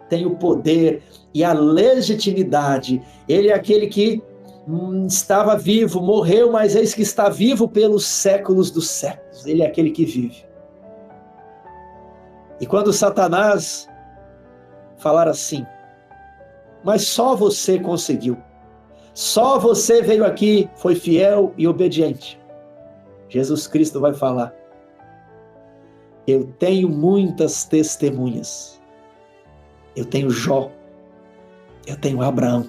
tem o poder e a legitimidade. Ele é aquele que estava vivo, morreu, mas eis que está vivo pelos séculos dos séculos. Ele é aquele que vive. E quando Satanás falar assim, mas só você conseguiu, só você veio aqui, foi fiel e obediente, Jesus Cristo vai falar, eu tenho muitas testemunhas. Eu tenho Jó, eu tenho Abraão,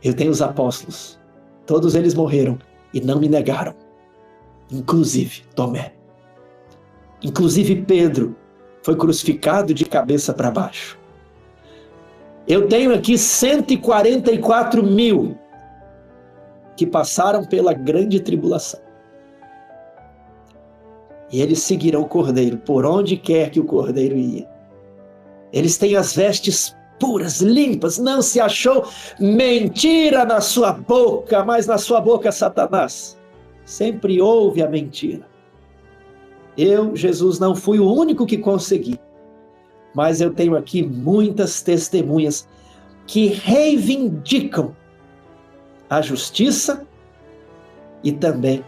eu tenho os apóstolos. Todos eles morreram e não me negaram. Inclusive Tomé. Inclusive Pedro foi crucificado de cabeça para baixo. Eu tenho aqui 144 mil que passaram pela grande tribulação. E eles seguirão o Cordeiro por onde quer que o Cordeiro ia. Eles têm as vestes puras, limpas, não se achou mentira na sua boca, mas na sua boca, Satanás, sempre houve a mentira. Eu, Jesus, não fui o único que consegui, mas eu tenho aqui muitas testemunhas que reivindicam a justiça e também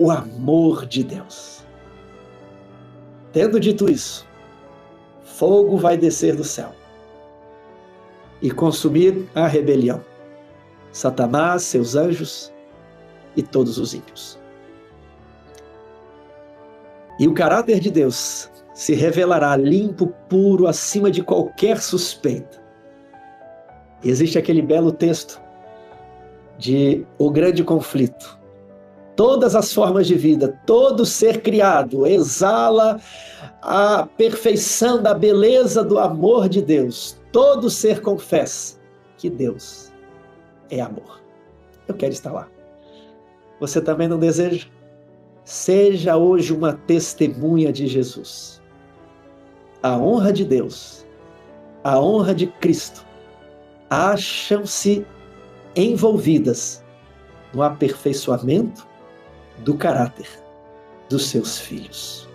o amor de Deus. Tendo dito isso, fogo vai descer do céu e consumir a rebelião, Satanás, seus anjos e todos os ímpios. E o caráter de Deus se revelará limpo, puro, acima de qualquer suspeita. Existe aquele belo texto de O Grande Conflito. Todas as formas de vida, todo ser criado exala a perfeição da beleza do amor de Deus. Todo ser confessa que Deus é amor. Eu quero estar lá. Você também não deseja? Seja hoje uma testemunha de Jesus. A honra de Deus, a honra de Cristo, acham-se envolvidas no aperfeiçoamento do caráter dos seus filhos.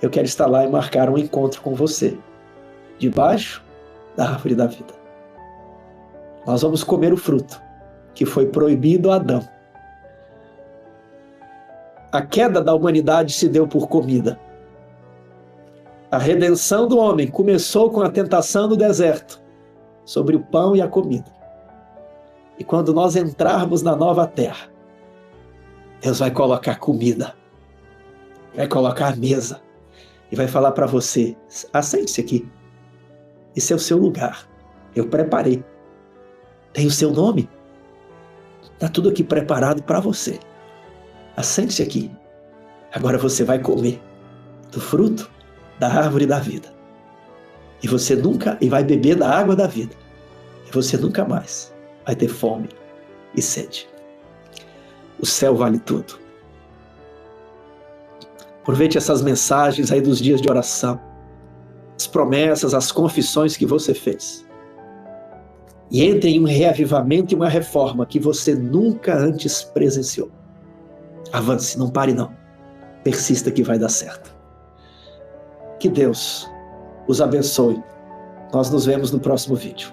Eu quero estar lá e marcar um encontro com você, debaixo da árvore da vida. Nós vamos comer o fruto que foi proibido a Adão. A queda da humanidade se deu por comida. A redenção do homem começou com a tentação no deserto, sobre o pão e a comida. E quando nós entrarmos na nova terra, Deus vai colocar comida, vai colocar a mesa e vai falar para você: assente-se aqui, esse é o seu lugar, eu preparei, tem o seu nome, está tudo aqui preparado para você, assente-se aqui, agora você vai comer do fruto da árvore da vida, e vai beber da água da vida, e você nunca mais vai ter fome e sede. O céu vale tudo. Aproveite essas mensagens aí dos dias de oração, as promessas, as confissões que você fez, e entre em um reavivamento e uma reforma que você nunca antes presenciou. Avance, não pare não. Persista que vai dar certo. Que Deus os abençoe. Nós nos vemos no próximo vídeo.